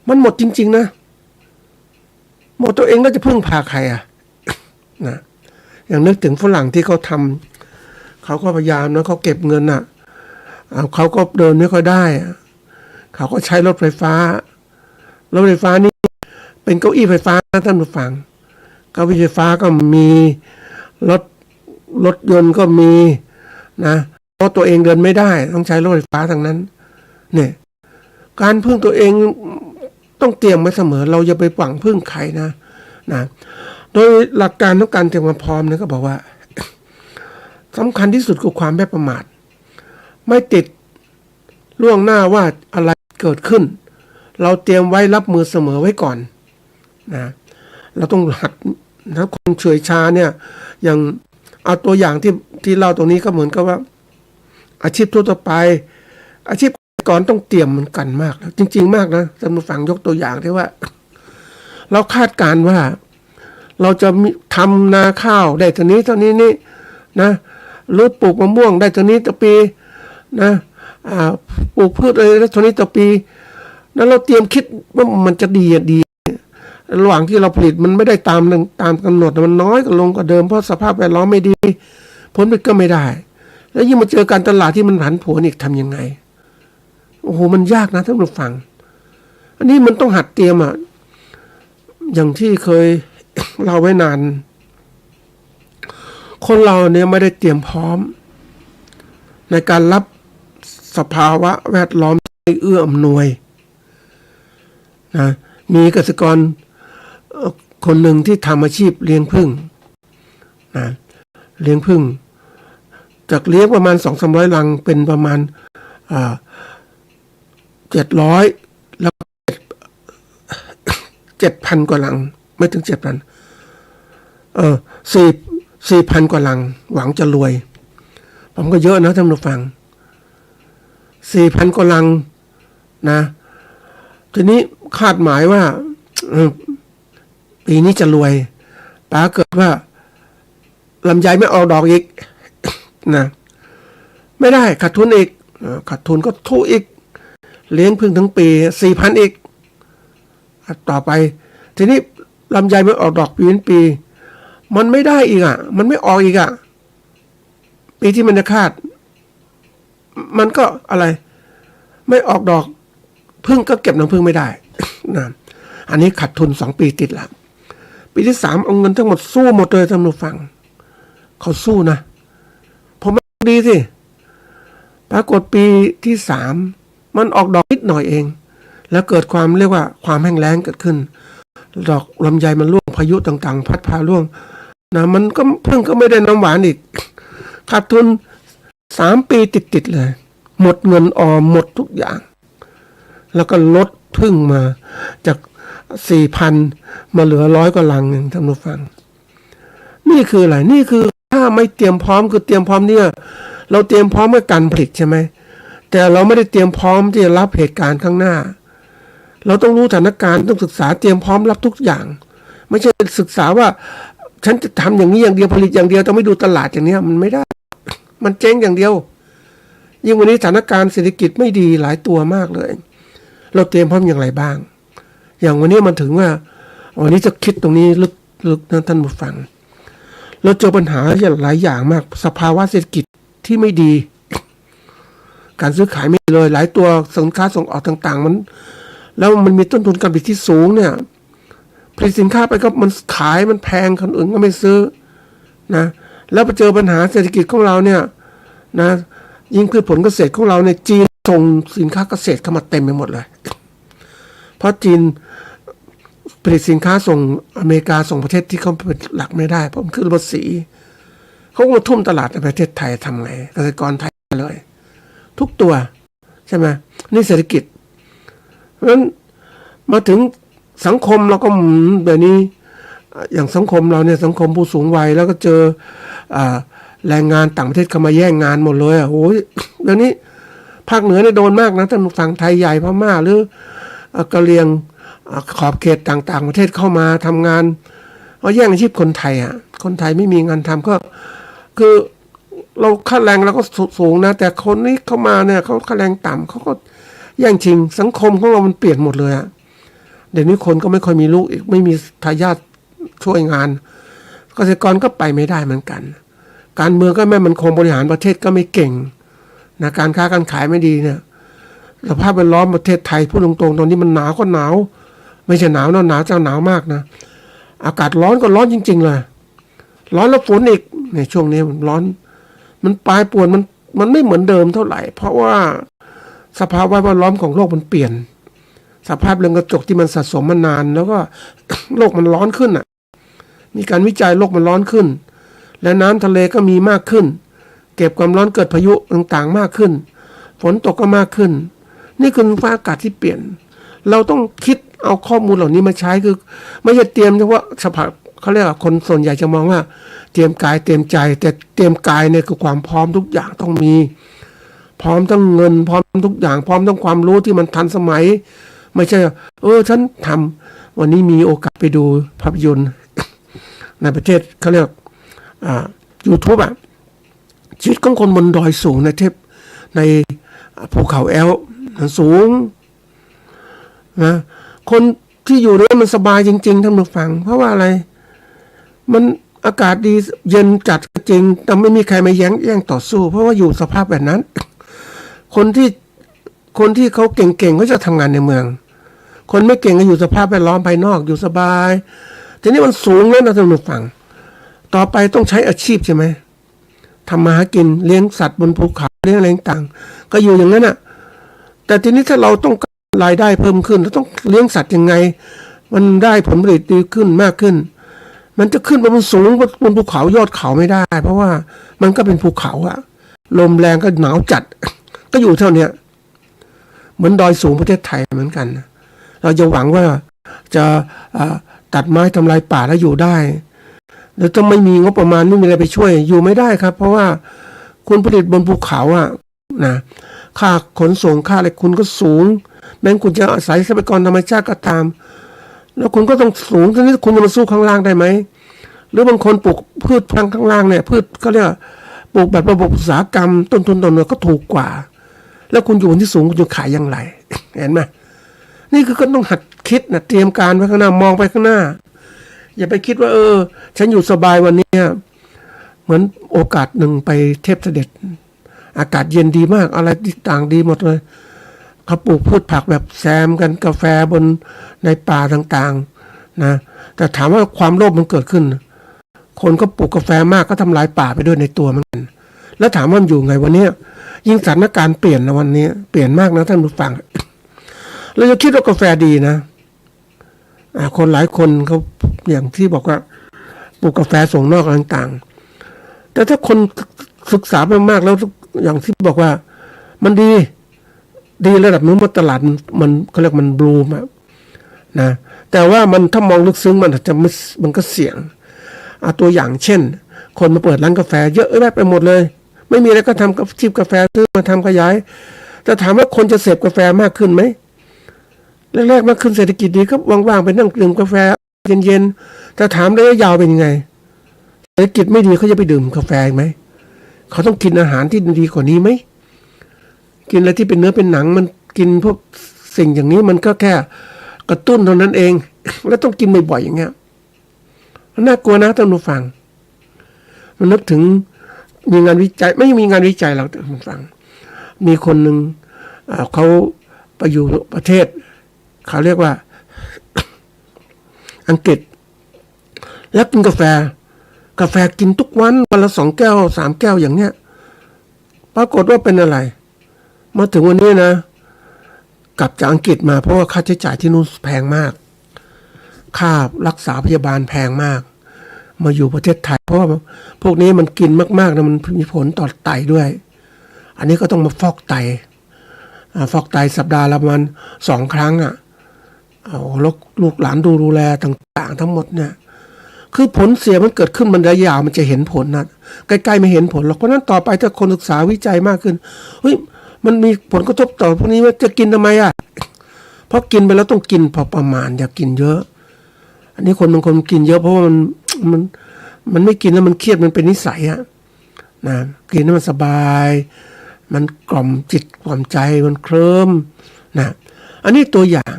มันหมดจริงๆนะหมดตัวเองแล้วจะพึ่งพาใครอ่ะ นะอย่างนึกถึงฝรั่งที่เขาทำเขาก็พยายามนะเขาเก็บเงินอ่ะเขาก็เดินไม่ค่อยได้เขาก็ใช้รถไฟฟ้านี่เป็นเก้าอี้ไฟฟ้านะท่านผู้ฟังเก้าอี้ไฟฟ้าก็มีรถยนต์ก็มีนะเพราะตัวเองเดินไม่ได้ต้องใช้รถไฟฟ้าทั้งนั้นเนี่ยการพึ่งตัวเองต้องเตรียมไว้เสมอเราอย่าไปหวังพึ่งใครนะโดยหลักการของการเตรียมความพร้อมเนี่ยก็บอกว่าสำคัญที่สุดคือความไม่ประมาทไม่ติดล่วงหน้าว่าอะไรเกิดขึ้นเราเตรียมไว้รับมือเสมอไว้ก่อนนะเราต้องหัดถ้าคนเฉยชาเนี่ยอย่างเอาตัวอย่างที่เล่าตรงนี้ก็เหมือนกับว่าอาชีพทั่วไปอาชีพก่อนต้องเตรียมเหมือนกันมากแล้วจริงๆมากนะท่านผู้ฟังยกตัวอย่างที่ว่าเราคาดการณ์ว่าเราจะทำนาข้าวได้เท่านี้นี่นะหรือปลูกมะม่วงได้เท่านี้ต่อปีนะปลูกพืชอะไรได้เท่านี้ต่อปีนั้นเราเตรียมคิดว่ามันจะดีระหว่างที่เราผลิตมันไม่ได้ตามกำหนดมันน้อยกว่าลงกว่าเดิมเพราะสภาพแวดล้อมไม่ดีผลผลิตก็ไม่ได้แล้วยิ่งมาเจอการตลาดที่มันผันผวนอีกทำยังไงโอ้โหมันยากนะท่านผู้ฟังอันนี้มันต้องหัดเตรียมอย่างที่เคย เล่าไว้นานคนเราเนี่ยไม่ได้เตรียมพร้อมในการรับสภาวะแวดล้อมที่เอื้ออำนวยนะมีเกษตรกรคนหนึ่งที่ทำอาชีพเลี้ยงผึ้งนะเลี้ยงผึ้งจากเลี้ยงประมาณ200-300 รังเป็นประมาณ700แล้ว7,000 กว่ารังไม่ถึง7,000 4,000 กว่ารังหวังจะรวยผมก็เยอะนะท่านผู้ฟัง 4,000 กว่ารังนะทีนี้คาดหมายว่าปีนี้จะรวยปรากฏว่าลำไยไม่ออกดอกอีกนะไม่ได้ขาดทุนอีกขาดทุนก็ทุกอีกเลี้ยงพึ่งทั้งปี 4,000 อีกต่อไปทีนี้ลำไยไม่ออกดอกปีมันไม่ได้อีกมันไม่ออกอีกปีที่มันจะคาดมันก็อะไรไม่ออกดอกพึ่งก็เก็บน้ำพึ่งไม่ได้นะอันนี้ขาดทุน2 ปีติดละปีที่3เอาเงินทั้งหมดสู้หมดเลยท่านผู้ฟังเขาสู้นะผมไม่ดีสิปรากฏปีที่3มันออกดอกนิดหน่อยเองแล้วเกิดความเรียกว่าความแห้งแล้งเกิดขึ้นดอกลำไยมันร่วงพายุต่างๆพัดพาร่วงนะมันก็พึ่งก็ไม่ได้น้ำหวานอีกขาดทุน3 ปีติดเลยหมดเงินออมหมดทุกอย่างแล้วก็ลดพึ่งมาจาก 4,000 มาเหลือ100 กว่ารังท่านผู้ฟัง นี่คืออะไรนี่คือถ้าไม่เตรียมพร้อมคือเตรียมพร้อมเนี่ยเราเตรียมพร้อมเมื่อการผลิตใช่ไหมแต่เราไม่ได้เตรียมพร้อมที่จะรับเหตุการณ์ข้างหน้าเราต้องรู้สถานการณ์ต้องศึกษาเตรียมพร้อมรับทุกอย่างไม่ใช่ศึกษาว่าฉันจะทำอย่างนี้อย่างเดียวผลิตอย่างเดียวต้องไม่ดูตลาดอย่างนี้มันไม่ได้มันเจ๊งอย่างเดียวยิ่งวันนี้สถานการณ์เศรษฐกิจไม่ดีหลายตัวมากเลยเราเตรียมพร้อมอย่างไรบ้างอย่างวันนี้มันถึงว่าวันนี้จะคิดตรงนี้ลึกนะท่านผู้ฟังเราเจอปัญหาหลายอย่างมากสภาวะเศรษฐกิจที่ไม่ดีการซื้อขายไม่ดีเลยหลายตัวสินค้าส่งออกต่างๆมันแล้วมันมีต้นทุนการผลิตที่สูงเนี่ยผลิตสินค้าไปก็มันขายมันแพงคนอื่นก็ไม่ซื้อนะแล้วไปเจอปัญหาเศรษฐกิจของเราเนี่ยนะยิ่งพืชผลเกษตรของเราในจีนส่งสินค้าเกษตรเข้ามาเต็มไปหมดเลยเพราะจีนผลิตสินค้าส่งอเมริกาส่งประเทศที่เขาเป็นหลักไม่ได้เพราะมันขึ้นภาษีเขาก็มาทุ่มตลาดในประเทศไทยทำไงเกษตรกรไทยเลยทุกตัวใช่ไหมนี่เศรษฐกิจเพราะฉะนั้นมาถึงสังคมเราก็แบบนี้อย่างสังคมเราเนี่ยสังคมผู้สูงวัยแล้วก็เจอแรงงานต่างประเทศเข้ามาแย่งงานหมดเลยโอ้ยเดี๋ยวนี้ภาคเหนือเนี่ยโดนมากนะท่านฝั่งไทยใหญ่พม่าหรือกะเหรี่ยงขอบเขตต่างๆประเทศเข้ามาทำงานแย่งอาชีพคนไทยคนไทยไม่มีงานทำก็คือเราค่าแรงเราก็สูงนะแต่คนนี้เข้ามาเนี่ยเขาค่าแรงต่ำเขาก็แย่งชิงสังคมของเรามันเปลี่ยนหมดเลยเดี๋ยวนี้คนก็ไม่ค่อยมีลูกอีกไม่มีทายาทช่วยงานเกษตรกรก็ไปไม่ได้เหมือนกันการเมืองก็ไม่มั่นคงบริหารประเทศก็ไม่เก่งนะการค้าการขายไม่ดีเนี่ยสภาพแวดล้อมประเทศไทยพูดตรงๆตอนนี้มันหนาวก็หนาวไม่ใช่หนาวนะหนาวจะหนาวมากนะอากาศร้อนก็ร้อนจริงๆเลยร้อนแล้วฝนอีกในช่วงนี้มันร้อนมันปลายป่วนมันไม่เหมือนเดิมเท่าไหร่เพราะว่าสภาพแวดล้อมของโลกมันเปลี่ยนสภาพเรือนกระจกที่มันสะสมมานานแล้วก็ โลกมันร้อนขึ้นมีการวิจัยโลกมันร้อนขึ้นและน้ำทะเลก็มีมากขึ้นเก็บความร้อนเกิดพายุต่างๆมากขึ้นฝนตกก็มากขึ้นนี่คือสภาพอากาศที่เปลี่ยนเราต้องคิดเอาข้อมูลเหล่านี้มาใช้คือไม่ใช่เตรียมเฉพาะสภาพเขาเรียกว่าคนส่วนใหญ่จะมองว่าเตรียมกายเตรียมใจแต่เตรียมกายเนี่ยคือความพร้อมทุกอย่างต้องมีพร้อมทั้งเงินพร้อมทุกอย่างพร้อมทั้งความรู้ที่มันทันสมัยไม่ใช่ฉันทำวันนี้มีโอกาสไปดูภาพยนตร์ในประเทศเขาเรียกYouTube ชีวิตของคนบนดอยสูงในภูเขาแอลป์สูงนะคนที่อยู่นั้นมันสบายจริงๆท่านผู้ฟังเพราะว่าอะไรมันอากาศดีเย็นจัดจริงแต่ไม่มีใครมาแย่งต่อสู้เพราะว่าอยู่สภาพแบบนั้นคนที่เขาเก่งๆเขาจะทำงานในเมืองคนไม่เก่งก็อยู่สภาพแวดล้อมภายนอกอยู่สบายทีนี้มันสูงแล้วนะท่านผู้ฟังต่อไปต้องใช้อาชีพใช่ไหมทำมาหากินเลี้ยงสัตว์บนภูเขาเลี้ยงอะไรต่างก็อยู่อย่างนั้นแต่ทีนี้ถ้าเราต้องรายได้เพิ่มขึ้นเราต้องเลี้ยงสัตว์ยังไงมันได้ผลผลิตดีขึ้นมากขึ้นมันจะขึ้นไปบนสูงบนภูเขายอดเขาไม่ได้เพราะว่ามันก็เป็นภูเขาลมแรงก็หนาวจัดก็อยู่เท่านี้เหมือนดอยสูงประเทศไทยเหมือนกันเราจะหวังว่าจะตัดไม้ทำลายป่าแล้วอยู่ได้แล้วต้องไม่มีงบประมาณไม่มีอะไรไปช่วยอยู่ไม่ได้ครับเพราะว่าคุณผลิตบนภูเขานะค่าขนส่งค่าอะไรคุณก็สูงแม้คุณจะอาศัยทรัพยากรธรรมชาติก็ตามแล้วคุณก็ต้องสูงทีนี้คุณจะมาสู้ข้างล่างได้ไหมหรือบางคนปลูกพืชข้างล่างเนี่ยพืชก็เรียกปลูกแบบระบบอุตสาหกรรมต้นทุนต่อหน่วยก็ถูกกว่าแล้วคุณอยู่บนที่สูงคุณจะขายอย่างไร เห็นไหมนี่คือก็ต้องหัดคิดนะเตรียมการไว้ข้างหน้ามองไปข้างหน้าอย่าไปคิดว่าฉันอยู่สบายวันนี้เหมือนโอกาสหนึ่งไปเทพเสด็จอากาศเย็นดีมากอะไรต่างดีหมดเลยเขาปลูกพืชผักแบบแซมกันกาแฟบนในป่าต่างๆนะแต่ถามว่าความโลภมันเกิดขึ้นคนก็ปลูกกาแฟมากก็ทำลายป่าไปด้วยในตัวเหมือนกันแล้วถามว่ามันอยู่ไงวันนี้ยิ่งสถานการณ์เปลี่ยนนะวันนี้เปลี่ยนมากนะท่านผู้ฟังเราจะคิดว่ากาแฟดีนะคนหลายคนเขาอย่างที่บอกว่าปลูกกาแฟส่งนอกต่างๆแต่ถ้าคนศึกษาไปมากแล้วอย่างที่บอกว่ามันดีระดับนู้นว่าตลาดมันเขาเรียกมันบลูมนะแต่ว่ามันถ้ามองลึกซึ้งมันอาจจะมันก็เสี่ยง ตัวอย่างเช่น คนมาเปิดร้านกาแฟเยอะแยะไปหมดเลยไม่มีอะไรก็ทำกับชิบกาแฟซื้อมาทำขยายจะถามว่าคนจะเสพกาแฟมากขึ้นไหมแรกๆมากขึ้นเศรษฐกิจดีก็ว่างๆไปนั่งดื่มกาแฟเย็นๆแต่ถามระยะยาวเป็นยังไงเศรษฐกิจไม่ดีเขาจะไปดื่มกาแฟไหมเขาต้องกินอาหารที่ดีกว่านี้ไหมกินอะไรที่เป็นเนื้อเป็นหนังมันกินพวกสิ่งอย่างนี้มันก็แค่กระตุ้นเท่านั้นเองแล้วต้องกินบ่อยๆอย่างเงี้ยน่ากลัวนะท่านผู้ฟังมันนึกถึงมีงานวิจัยไม่มีงานวิจัยหรอกท่านผู้ฟังมีคนหนึ่งเขาไปอยู่ประเทศเขาเรียกว่า อังกฤษแล้วกินกาแฟกินทุกวันละ2 แก้ว 3 แก้วอย่างเนี้ยปรากฏว่าเป็นอะไรมาถึงวันนี้นะกลับจากอังกฤษมาเพราะว่าค่าใช้จ่ายที่นู่นแพงมากค่ารักษาพยาบาลแพงมากมาอยู่ประเทศไทยเพราะว่าพวกนี้มันกินมากๆนะมันมีผลต่อไตด้วยอันนี้ก็ต้องมาฟอกไตสัปดาห์ละประมาณ2 ครั้งลูกหลานดูแลต่างๆทั้งหมดเนี่ยคือผลเสียมันเกิดขึ้นมันระยะยาวมันจะเห็นผลนะใกล้ๆไม่เห็นผลหรอกเพราะนั้นต่อไปถ้าคนศึกษาวิจัยมากขึ้นเฮ้ยมันมีผลกระทบต่อพวกนี้ว่าจะกินทำไมเพราะกินไปแล้วต้องกินพอประมาณอย่ากินเยอะอันนี้คนบางคนกินเยอะเพราะว่ามันไม่กินแล้วมันเครียดมันเป็นนิสัยนะกินแล้วมันสบายมันกล่อมจิตกล่อมใจมันเคลิ้มนะอันนี้ตัวอย่าง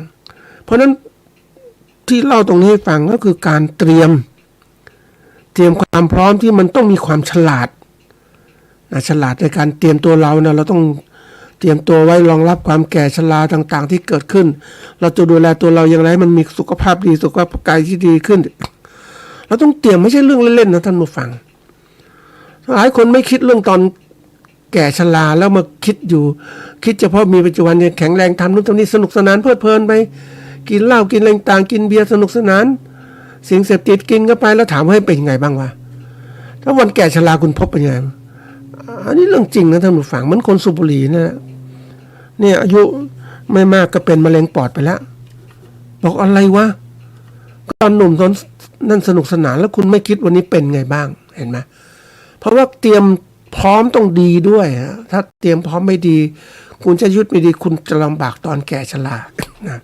เพราะนั้นที่เล่าตรงนี้ให้ฟังก็คือการเตรียมความพร้อมที่มันต้องมีความฉลาดนะฉลาดในการเตรียมตัวเรานะเราต้องเตรียมตัวไว้รองรับความแก่ชราต่างๆที่เกิดขึ้นเราจะดูแลตัวเราอย่างไรมันมีสุขภาพดีสุขภาพกายที่ดีขึ้นเราต้องเตรียมไม่ใช่เรื่องเล่นๆนะท่านผู้ฟังหลายคนไม่คิดเรื่องตอนแก่ชราแล้วมาคิดเฉพาะมีปัจจุบันเนี่ยแข็งแรงทำนู่นทำนี่สนุกสนานเพลิดเพลินไปกินเหล้ากินอะไรต่างกินเบียร์สนุกสนานสิ่งเสพติดกินเข้าไปแล้วถามว่าเป็นยังไงบ้างวะถ้าวันแก่ชราคุณพบเป็นยังไงอันนี้เรื่องจริงนะท่านผู้ฟังมันคนสูบบุหรี่เนี่ยอายุไม่มากก็เป็นมะเร็งปอดไปแล้วบอกอะไรวะตอนหนุ่มตอนนั่นสนุกสนานแล้วคุณไม่คิดวันนี้เป็นไงบ้างเห็นไหมเพราะว่าเตรียมพร้อมต้องดีด้วยถ้าเตรียมพร้อมไม่ดีคุณจะยุดไม่ดีคุณจะลำบากตอนแก่ชรานะ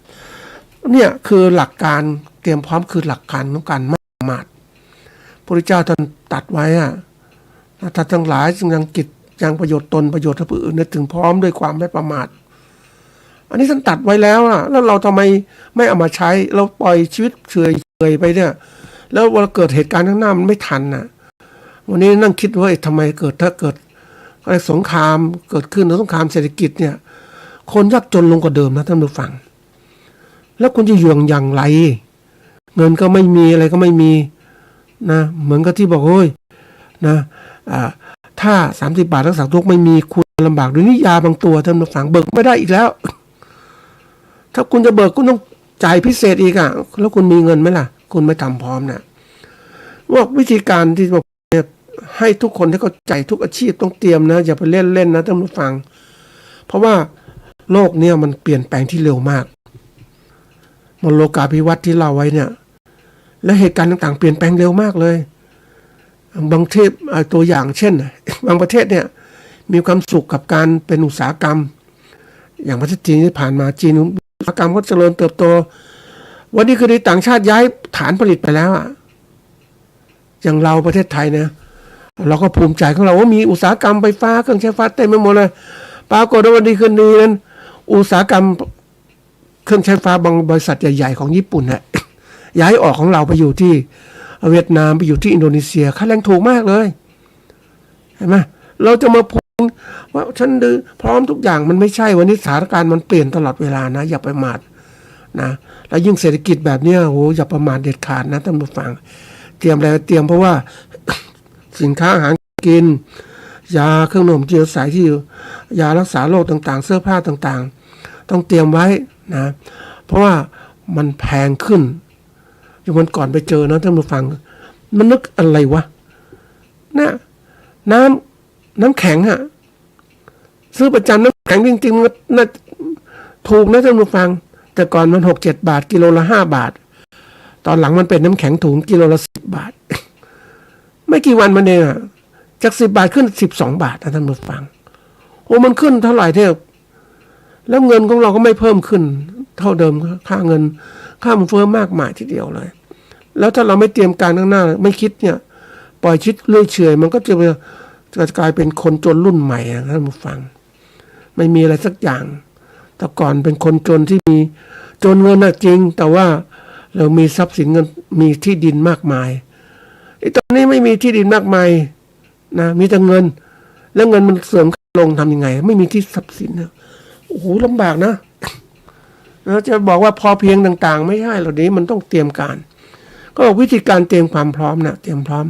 เนี่ยคือหลักการเตรียมพร้อมคือหลักการของการไม่ประมาทพระพุทธเจ้าท่านตัดไว้ถ้าทั้งหลายจึงยังกิจยังประโยชน์ตนประโยชน์ผู้อื่นนึกถึงพร้อมด้วยความไม่ประมาทอันนี้ท่านตัดไว้แล้วแล้วเราทำไมไม่เอามาใช้เราปล่อยชีวิตเฉยไปเนี่ยแล้วเวลาเกิดเหตุการณ์ข้างหน้ามันไม่ทันวันนี้นั่งคิดว่าทำไมถ้าเกิดอะไรสงครามเกิดขึ้นสงครามเศรษฐกิจเนี่ยคนยากจนลงกว่าเดิมนะท่านผู้ฟังแล้วคุณจะอยู่อย่างไรเงินก็ไม่มีอะไรก็ไม่มีนะเหมือนกับที่บอกโอ้ยนะถ้า30 บาทรักษาทุกข์ไม่มีคุณลำบากด้วยนี่ยาบางตัวท่านผู้ฟังเบิกไม่ได้อีกแล้วถ้าคุณจะเบิกคุณต้องจ่ายพิเศษอีกแล้วคุณมีเงินไหมล่ะคุณไม่ทำพร้อมนะว่าวิธีการที่บอกให้ทุกคนที่เข้าใจทุกอาชีพต้องเตรียมนะอย่าไปเล่นนะท่านผู้ฟังเพราะว่าโลกเนี่ยมันเปลี่ยนแปลงที่เร็วมากมันโลกาภิวัตน์ที่เล่าไว้เนี่ยและเหตุการณ์ต่างๆเปลี่ยนแปลงเร็วมากเลยบางประเทศตัวอย่างเช่นบางประเทศเนี่ยมีความสุขกับการเป็นอุตสาหกรรมอย่างประเทศจีนที่ผ่านมาจีนอุตสาหกรรมก็เจริญเติบโตวันนี้คือในต่างชาติย้ายฐานผลิตไปแล้วอย่างเราประเทศไทยเนี่ยเราก็ภูมิใจของเราว่ามีอุตสาหกรรมไฟฟ้าเครื่องใช้ไฟฟ้าเต็มไปหมดเลยปรากฏว่าวันดีคืนดีนั้นอุตสาหกรรมเครื่องใช้ไฟฟ้าบางบริษัทใหญ่ๆของญี่ปุ่นย้ายออกของเราไปอยู่ที่เวียดนามไปอยู่ที่อินโดนีเซียค่าแรงถูกมากเลยเห็นไหมเราจะมาพูดว่าฉันดื้อพร้อมทุกอย่างมันไม่ใช่วันนี้สถานการณ์มันเปลี่ยนตลอดเวลานะอย่าประมาทนะแล้วยิ่งเศรษฐกิจแบบนี้โอ้อย่าประมาทเด็ดขาดนะท่านผู้ฟังเตรียมอะไรเตรียมเพราะว่า สินค้าอาหารกินยาเครื่องนมที่ใส่ที่ยารักษาโรคต่างๆเสื้อผ้าต่างๆต้องเตรียมไว้นะเพราะว่ามันแพงขึ้นอย่างวันก่อนไปเจอนะท่านผู้ฟังมันนึกอะไรวะเนี่ยน้ำแข็งซื้อประจำน้ำแข็งจริงๆมันน่าถูกนะท่านผู้ฟังแต่ก่อนมัน6-7 บาทกิโลละ5 บาทตอนหลังมันเป็นน้ำแข็งถุงกิโลละ10 บาท ไม่กี่วันมันเองอะจาก10 บาทขึ้น12 บาทนะท่านผู้ฟังโอ้มันขึ้นเท่าไหร่เท่าแล้วเงินของเราก็ไม่เพิ่มขึ้นเท่าเดิมค่าเงินค่ามันเฟ้อมากมายทีเดียวเลยแล้วถ้าเราไม่เตรียมการข้างหน้าไม่คิดเนี่ยปล่อยชิดเรื่อยเฉยมันก็จะกลายเป็นคนจนรุ่นใหม่ท่านผู้ฟังไม่มีอะไรสักอย่างแต่ก่อนเป็นคนจนที่มีจนเงินจริงแต่ว่าเรามีทรัพย์สินเงินมีที่ดินมากมายตอนนี้ไม่มีที่ดินมากมายนะมีแต่เงินแล้วเงินมันเสื่อมลงทำยังไงไม่มีที่ทรัพย์สินนะโอ้โหลำบากนะแล้วจะบอกว่าพอเพียงต่างๆไม่ใช่เหล่านี้มันต้องเตรียมการก็วิธีการเตรียมความพร้อมนะเตรียมพร้อม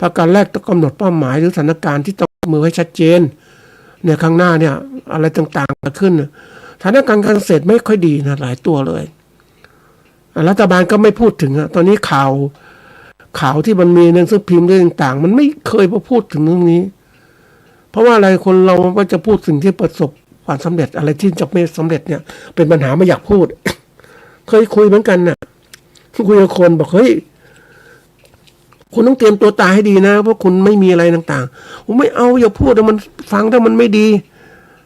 ประการแรกต้องกำหนดเป้าหมายหรือสถานการณ์ที่ต้องมือให้ชัดเจนเนี่ยข้างหน้าเนี่ยอะไรต่างๆเกิดขึ้นสถานการณ์การเกษตรไม่ค่อยดีนะหลายตัวเลยรัฐบาลก็ไม่พูดถึงตอนนี้ข่าวที่มันมีในหนังสือพิมพ์เรื่องต่างๆมันไม่เคยพูดถึงเรื่องนี้เพราะว่าอะไรคนเราก็จะพูดสิ่งที่ประสบความสำเร็จอะไรที่จะไม่สำเร็จเนี่ยเป็นปัญหาไม่อยากพูด เคยคุยเหมือนกันน่ะคุยกับคนบอกเฮ้ยคุณต้องเตรียมตัวตายให้ดีนะเพราะคุณไม่มีอะไรต่างๆผมไม่เอาอย่าพูดแต่มันฟังถ้ามันไม่ดี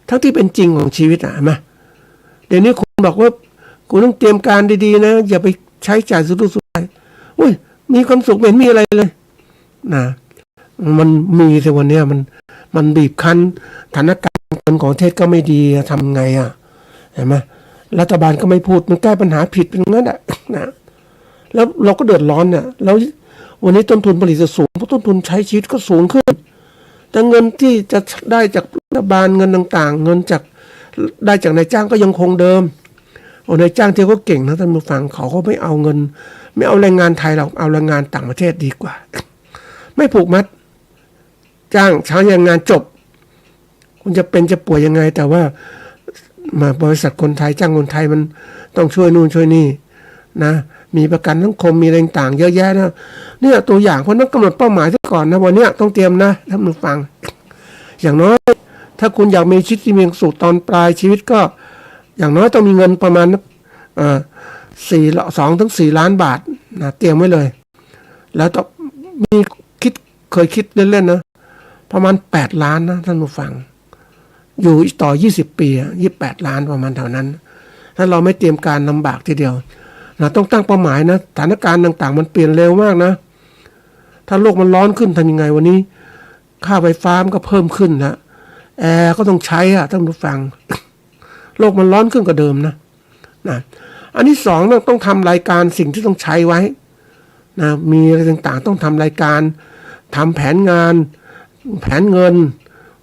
ทั้งที่เป็นจริงของชีวิตมาเดี๋ยวนี้คุณบอกว่าคุณต้องเตรียมการดีๆนะอย่าไปใช้จ่ายสุรุ่ยสุร่ายอุ้ยมีความสุขไม่มีอะไรเลยนะมันมีแต่วันนี้มันบีบคั้นสถานการณ์ของประเทศก็ไม่ดีทำไงเห็นไหมรัฐบาลก็ไม่พูดมันแก้ปัญหาผิดเป็นงั้นแหละนะแล้วเราก็เดือดร้อนเนี่ยแล้ววันนี้ต้นทุนผลิตจะสูงเพราะต้นทุนใช้ชีวิตก็สูงขึ้นแต่เงินที่จะได้จากรัฐบาลเงินต่างๆเงินจากได้จากนายจ้างก็ยังคงเดิมนายจ้างที่เขาเก่งนะท่านผู้ฟังเขาก็ไม่เอาเงินไม่เอาแรงงานไทยหรอกเอาแรงงานต่างประเทศดีกว่าไม่ผูกมัดจ้างใช้แรงงานจบคุณจะเป็นจะป่วยยังไงแต่ว่ามาบริษัทคนไทยจ้างคนไทยมันต้องช่วยนู่นช่วยนี่นะมีประกันสังคมมีอะไรต่างเยอะแยะนะเนี่ยตัวอย่างคนต้องกำหนดเป้าหมายซะก่อนนะวันนี้ต้องเตรียมนะท่านผู้ฟังอย่างน้อยถ้าคุณอยากมีชีวิตที่มีความสุขตอนปลายชีวิตก็อย่างน้อยต้องมีเงินประมาณ2 ถึง 4 ล้านบาทนะเตรียมไว้เลยแล้วต้องมีเคยคิดเล่นๆนะประมาณ8 ล้านนะท่านผู้ฟังอยู่ต่อ20 ปี28 ล้านประมาณเท่านั้นถ้าเราไม่เตรียมการลำบากทีเดียวนะต้องตั้งเป้าหมายนะสถานการณ์ต่างๆมันเปลี่ยนเร็วมากนะถ้าโลกมันร้อนขึ้นทำยังไงวันนี้ค่าไฟฟ้ามันก็เพิ่มขึ้นนะแอร์ก็ต้องใช้ท่านผู้ฟัง โลกมันร้อนขึ้นกว่าเดิมนะอันที่สองต้องทำรายการสิ่งที่ต้องใช้ไว้นะมีอะไรต่างๆต้องทำรายการทำแผนงานแผนเงิน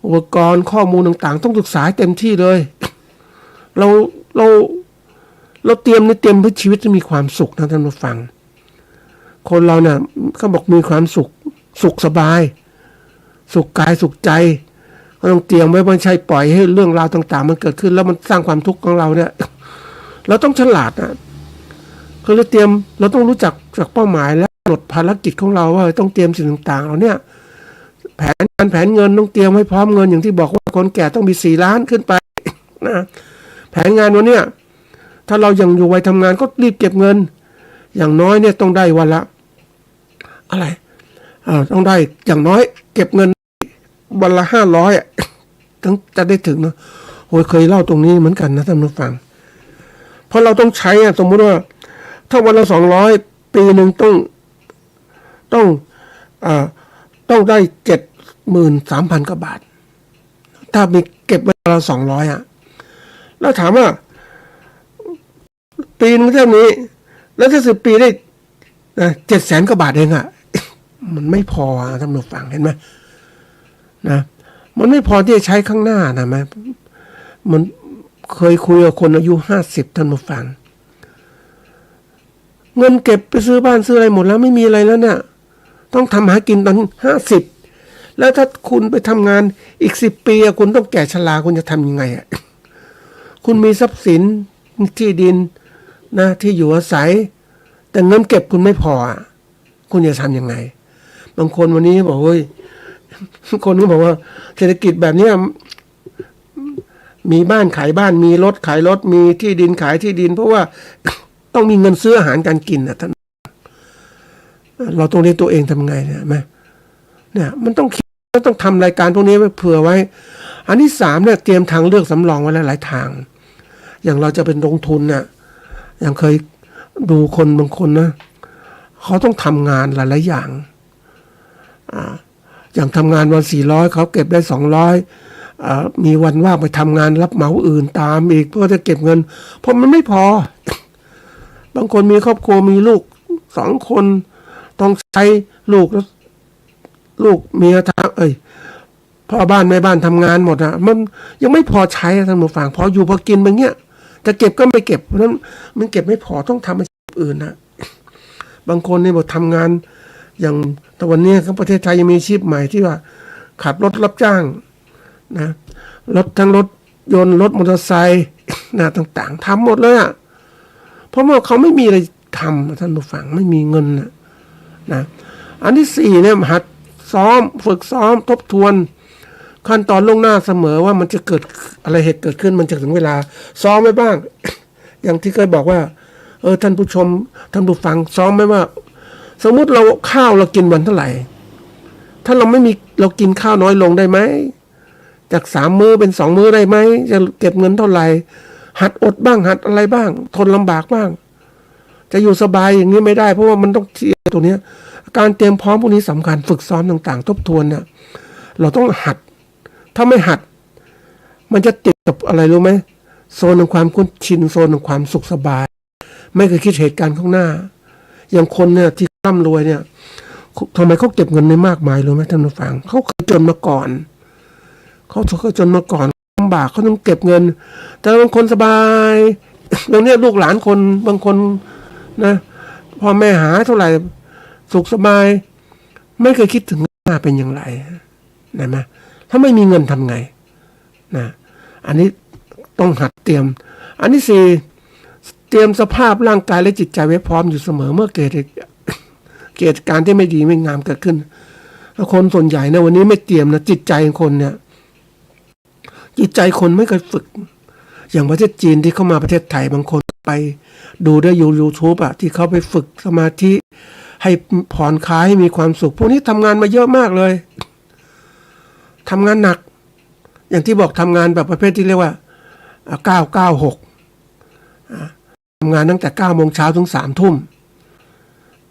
อุปกรณ์ข้อมูลต่างๆต้องศึกษาเต็มที่เลยเราเตรียมเพื่อชีวิตจะมีความสุขนะท่านผู้ฟังคนเราเนี่ยเขาบอกมีความสุขสบายสุขกายสุขใจก็ต้องเตรียมไว้ไม่ใช่ปล่อยให้เรื่องราวต่างๆมันเกิดขึ้นแล้วมันสร้างความทุกข์ของเราเนี่ยเราต้องฉลาดนะคือเราต้องรู้จักจากเป้าหมายและกำหนดภารกิจของเราว่าต้องเตรียมสิ่งต่างๆเราเนี่ยแผนเงินต้องเตรียมให้พร้อมเงินอย่างที่บอกว่าคนแก่ต้องมี4 ล้านขึ้นไปนะแผนงานวันเนี้ยถ้าเรายังอยู่วัยทำงานก็รีบเก็บเงินอย่างน้อยเนี่ยต้องได้วันละอะไรต้องได้อย่างน้อยเก็บเงินวันละ500ถึงจะได้ถึงนะโอ้ยเคยเล่าตรงนี้เหมือนกันนะท่านผู้ฟังเพราะเราต้องใช้สมมุติว่าถ้าวันละ200ปีหนึ่งต้องได้73,000 กว่าบาทถ้ามีเก็บวันละ200แล้วถามว่าปีนึงเท่านี้แล้วถ้า10 ปีได้700,000 กว่าบาทเองมันไม่พอท่านผู้ฟังเห็นไหมนะมันไม่พอที่จะใช้ข้างหน้านะไหมมันเคยคุยกับคนอายุ50ท่านผู้ฟังเงินเก็บไปซื้อบ้านซื้ออะไรหมดแล้วไม่มีอะไรแล้วเนี่ยต้องทำหากินตอน50แล้วถ้าคุณไปทำงานอีก10 ปีคุณต้องแก่ชราคุณจะทำยังไงคุณมีทรัพย์สินที่ดินนะที่อยู่อาศัยแต่เงินเก็บคุณไม่พอคุณจะทำยังไงบางคนวันนี้บอกเฮ้ยคนก็บอกว่าเศรษฐกิจแบบนี้มีบ้านขายบ้านมีรถขายรถมีที่ดินขายที่ดินเพราะว่าต้องมีเงินซื้ออาหารการกินท่านเราต้องเลี้ยงตัวเองทำไงเนี่ยไหม เนี่ยมันต้องคิดต้องทำรายการพวกนี้ไว้เผื่อไว้อันที่สามเนี่ยเตรียมทางเลือกสำรองไว้หลายทางอย่างเราจะเป็นลงทุนเนี่ยอย่างเคยดูคนบางคนนะเขาต้องทำงานหลายๆอย่างอย่างทำงานวัน400เขาเก็บได้200มีวันว่างไปทำงานรับเหมาอื่นตามอีกเพื่อจะเก็บเงินเพราะมันไม่พอบางคนมีครอบครัวมีลูก2 คนต้องใช้ลูกแล้วลูกเมียพ่อบ้านแม่บ้านทำงานหมดมันยังไม่พอใช้ท่านผู้ฟังพออยู่พอกินแบบเนี้ยจะเก็บก็ไม่เก็บเพราะนั้นมันเก็บไม่พอต้องทำอาชีพอื่นนะบางคนเนี่ยบอกทำงานอย่างตะวันนี้ครับประเทศไทยยังมีอาชีพใหม่ที่ว่าขับรถรับจ้างนะรถทั้งรถยนต์รถมอเตอร์ไซค์นะต่างๆทำหมดเลยเพราะว่าเขาไม่มีอะไรทำท่านผู้ฟังไม่มีเงินนะอันที่4เนี่ยหัดซ้อมฝึกซ้อมทบทวนขั้นตอนล่วงหน้าเสมอว่ามันจะเกิดอะไรเหตุเกิดขึ้นมันจะถึงเวลาซ้อมไว้บ้าง อย่างที่เคยบอกว่าท่านผู้ชมท่านผู้ฟังซ้อมไหมว่าสมมุติเราข้าวเรากินวันเท่าไหร่ถ้าเราไม่มีเรากินข้าวน้อยลงได้ไหมจาก3 มื้อเป็น2 มื้อได้ไหมจะเก็บเงินเท่าไหร่หัดอดบ้างหัดอะไรบ้างทนลำบากบ้างจะอยู่สบายอย่างนี้ไม่ได้เพราะว่ามันต้องเทียบตัวนี้การเตรียมพร้อมพวกนี้สำคัญฝึกซ้อมต่างๆทบทวนเนี่ยเราต้องหัดถ้าไม่หัดมันจะติดกับอะไรรู้ไหมโซนของความคุ้นชินโซนของความสุขสบายไม่เคยคิดเหตุการณ์ข้างหน้าอย่างคนเนี่ยที่ร่ำรวยเนี่ยทำไมเขาเก็บเงินได้มากมายรู้ไหมท่านผู้ฟังเขาเคยจนมาก่อนเขาเคยจนมาก่อนลำบากเขาต้องเก็บเงินแต่บางคนสบายอย่างเนี้ยลูกหลานคนบางคนนะพ่อแม่หาเท่าไหร่สุขสบายไม่เคยคิดถึงหน้าเป็นอย่างไรนะไหมถ้าไม่มีเงินทำไงนะอันนี้ต้องหัดเตรียมอันที่4เตรียมสภาพร่างกายและจิตใจไว้พร้อมอยู่เสมอเมื่อเกิดเหตุการณ์ที่ไม่ดีไม่งามเกิดขึ้นแล้วคนส่วนใหญ่นะวันนี้ไม่เตรียมนะจิตใจของคนเนี่ยจิตใจคนไม่เคยฝึกอย่างประเทศจีนที่เข้ามาประเทศไทยบางคนไปดูได้YouTube ที่เขาไปฝึกสมาธิให้ผ่อนคลายให้มีความสุขพวกนี้ทำงานมาเยอะมากเลยทำงานหนักอย่างที่บอกทำงานแบบประเภทที่เรียกว่า996ทำงานตั้งแต่9 โมงเช้าถึง3 ทุ่ม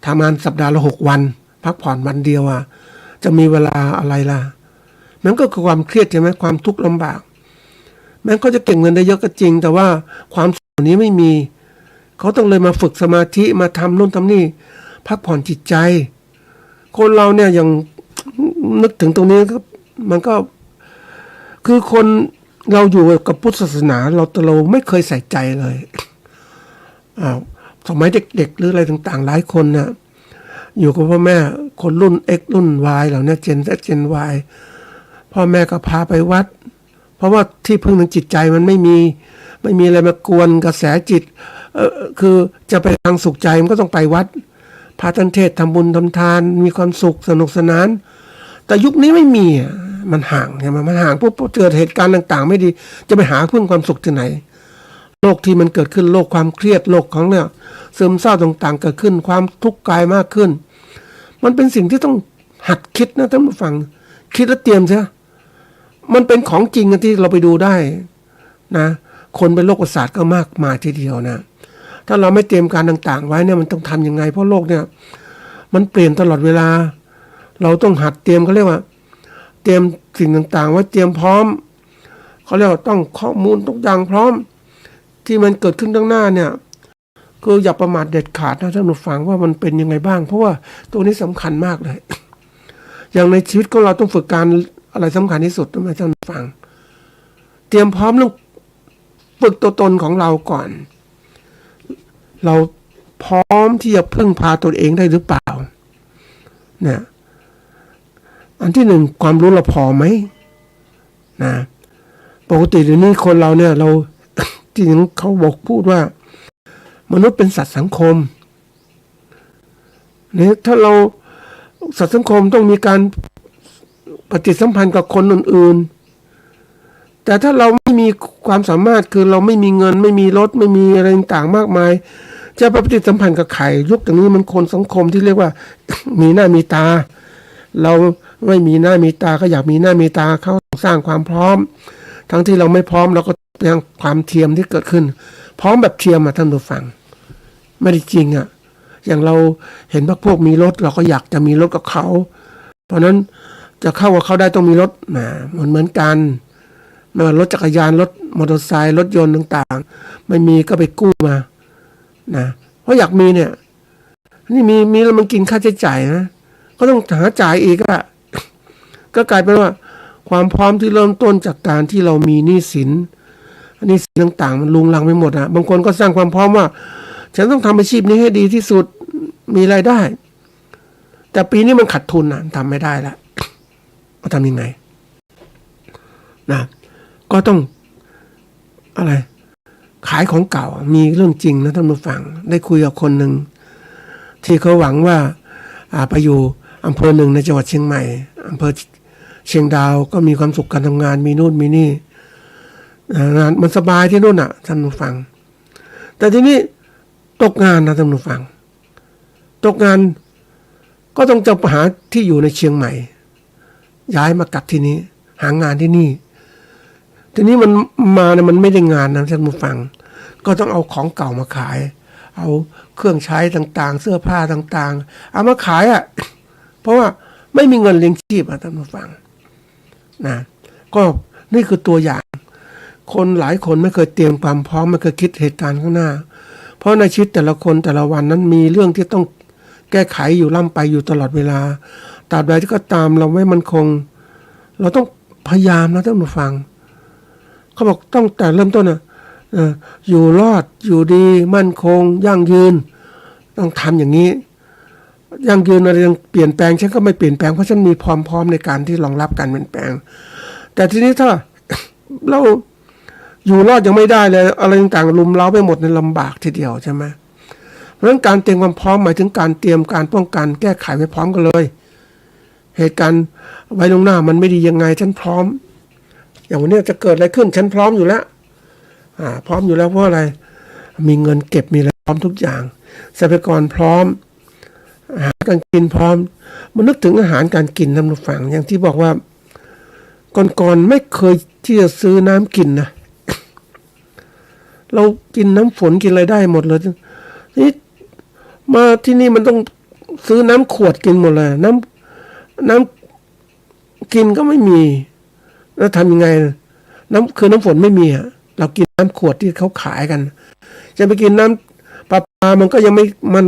ทำงานสัปดาห์ละ6 วันพักผ่อนวันเดียวจะมีเวลาอะไรล่ะมันก็คือความเครียดใช่ไหมความทุกข์ลำบากแม้เขาจะเก็บเงินได้เยอะก็จริงแต่ว่าความสุขนี้ไม่มีเขาต้องเลยมาฝึกสมาธิมาทำนู่นทำนี่พักผ่อนจิตใจคนเราเนี่ยอย่างนึกถึงตรงนี้ก็มันก็คือคนเราอยู่กับพุทธศาสนาเราไม่เคยใส่ใจเลยสมัยเด็กๆหรืออะไรต่างๆหลายคนเนี่ยอยู่กับพ่อแม่คนรุ่น X รุ่น Y เหล่านี้Gen Z Gen Y พ่อแม่ก็พาไปวัดเพราะว่าที่พึ่งทางจิตใจมันไม่มีอะไรมากวนกระแสจิตคือจะไปทางสุขใจมันก็ต้องไปวัดพาท่านเทศทำบุญทำทานมีความสุขสนุกสนานแต่ยุคนี้ไม่มีมันห่างใช่ไหมมันห่างปุ๊บเกิดเหตุการณ์ต่างๆไม่ดีจะไปหาพึ่งความสุขที่ไหนโลกที่มันเกิดขึ้นโลกความเครียดโลกของเนี่ยซึมเศร้าต่างๆเกิดขึ้นความทุกข์กายมากขึ้นมันเป็นสิ่งที่ต้องหัดคิดนะท่านผู้ฟังคิดแล้วเตรียมใช่มันเป็นของจริงที่เราไปดูได้นะคนเป็นโรคประสาทก็มากมายทีเดียวนะถ้าเราไม่เตรียมการต่างๆไว้เนี่ยมันต้องทำยังไงเพราะโลกเนี่ยมันเปลี่ยนตลอดเวลาเราต้องหัดเตรียมเขาเรียกว่าเตรียมสิ่งต่างๆไว้เตรียมพร้อมเขาเรียกว่าต้องข้อมูลทุกอย่างพร้อมที่มันเกิดขึ้นข้างหน้าเนี่ยคืออย่าประมาทเด็ดขาดนะท่านผู้ฟังว่ามันเป็นยังไงบ้างเพราะว่าตัวนี้สำคัญมากเลย อย่างในชีวิตของเราต้องฝึกการอะไรสำคัญที่สุดนะท่านผู้ฟังเตรียมพร้อมเรื่องฝึกตัวตนของเราก่อนเราพร้อมที่จะพึ่งพาตนเองได้หรือเปล่าเนี่ยอันที่1ความรู้เราพอไหมนะปกติเดี๋ยวนี้คนเราเนี่ยเรา ที่เขาบอกพูดว่ามนุษย์เป็นสัตว์สังคมเนี่ยถ้าเราสัตว์สังคมต้องมีการปฏิสัมพันธ์กับคนอื่นๆแต่ถ้าเราไม่มีความสามารถคือเราไม่มีเงินไม่มีรถไม่มีอะไรต่างๆมากมายจะไปปฏิสัมพันธ์กับใครยุคอย่างนี้มันคนสังคมที่เรียกว่า มีหน้ามีตาเรา ไม่มีหน้ามีตาก็อยากมีหน้ามีตาเขาสร้างความพร้อมทั้งที่เราไม่พร้อมเราก็ยังความเทียมที่เกิดขึ้นพร้อมแบบเทียมท่านผู้ฟังไม่ได้จริงอย่างเราเห็นพวกมีรถเราก็อยากจะมีรถกับเขาเพราะนั้นจะเข้ากับเขาได้ต้องมีรถเหมือนกันไม่ว่ารถจักรยานรถมอเตอร์ไซค์รถยนต์ต่างๆไม่มีก็ไปกู้มานะเพราะอยากมีเนี่ยนี่มีแล้วมันกินค่าใช้จ่ายนะก็ต้องหาจ่ายอีกก็กลายเป็นว่าความพร้อมที่เริ่มต้นจากการที่เรามีหนี้สินต่างๆมันลุงลังไปหมดบางคนก็สร้างความพร้อมว่าฉันต้องทำอาชีพนี้ให้ดีที่สุดมีรายได้แต่ปีนี้มันขาดทุนทำไม่ได้แล้วก็ทำยังไงนะก็ต้องอะไรขายของเก่ามีเรื่องจริงนะท่านผู้ฟังได้คุยกับคนหนึ่งที่เขาหวังว่าไปอยู่อำเภอหนึ่งในจังหวัดเชียงใหม่อำเภอเชียงดาวก็มีความสุขการทำงานมีนู่นมีนี่งานมันสบายที่นู่นท่านผู้ฟังแต่ทีนี้ตกงานนะท่านผู้ฟังตกงานก็ต้องจะหาที่อยู่ในเชียงใหม่ย้ายมากลับที่นี้หางานที่นี่ทีนี้มันมาเนี่ยมันไม่ได้งานนะท่านผู้ฟังก็ต้องเอาของเก่ามาขายเอาเครื่องใช้ต่างๆเสื้อผ้าต่างๆเอามาขายเพราะว่าไม่มีเงินเลี้ยงชีพท่านผู้ฟังนะก็นี่คือตัวอย่างคนหลายคนไม่เคยเตรียมความพร้อมไม่เคยคิดเหตุการณ์ข้างหน้าเพราะในชีวิตแต่ละคนแต่ละวันนั้นมีเรื่องที่ต้องแก้ไขอยู่ล่ำไปอยู่ตลอดเวลาตราบใดที่ก็ตามเราไม่มั่นคงเราต้องพยายามนะท่านผู้ฟังเขาบอกต้องแต่เริ่มต้นอยู่รอดอยู่ดีมั่นคงยั่งยืนต้องทำอย่างนี้ยั่งยืนอะไรยังเปลี่ยนแปลงฉันก็ไม่เปลี่ยนแปลงเพราะฉันมีความพร้อมในการที่รองรับการเปลี่ยนแปลงแต่ทีนี้ถ้า เราอยู่รอดยังไม่ได้เลยอะไรต่างๆลุมเล้าไปหมดในลำบากทีเดียวใช่ไหมเพราะฉะนั้นการเตรียมความพร้อมหมายถึงการเตรียมการป้องกันแก้ไขไว้พร้อมกันเลยเหตุการณ์ไว้ลงหน้ามันไม่ดียังไงฉันพร้อมอย่างวันนี้จะเกิดอะไรขึ้นฉันพร้อมอยู่แล้วพร้อมอยู่แล้วเพราะอะไรมีเงินเก็บมีอะไรพร้อมทุกอย่างทรัพยากรพร้อมอาหารการกินพร้อมมันนึกถึงอาหารการกินท่านผู้ฟังอย่างที่บอกว่าก่อนไม่เคยที่จะซื้อน้ำกินนะเรากินน้ำฝนกินอะไรได้หมดเลยนี่มาที่นี่มันต้องซื้อน้ำขวดกินหมดเลยน้ำกินก็ไม่มีแล้วทำยังไงคือน้ำฝนไม่มีเรากินน้ำขวดที่เขาขายกันจะไปกินน้ำประปามันก็ยังไม่มัน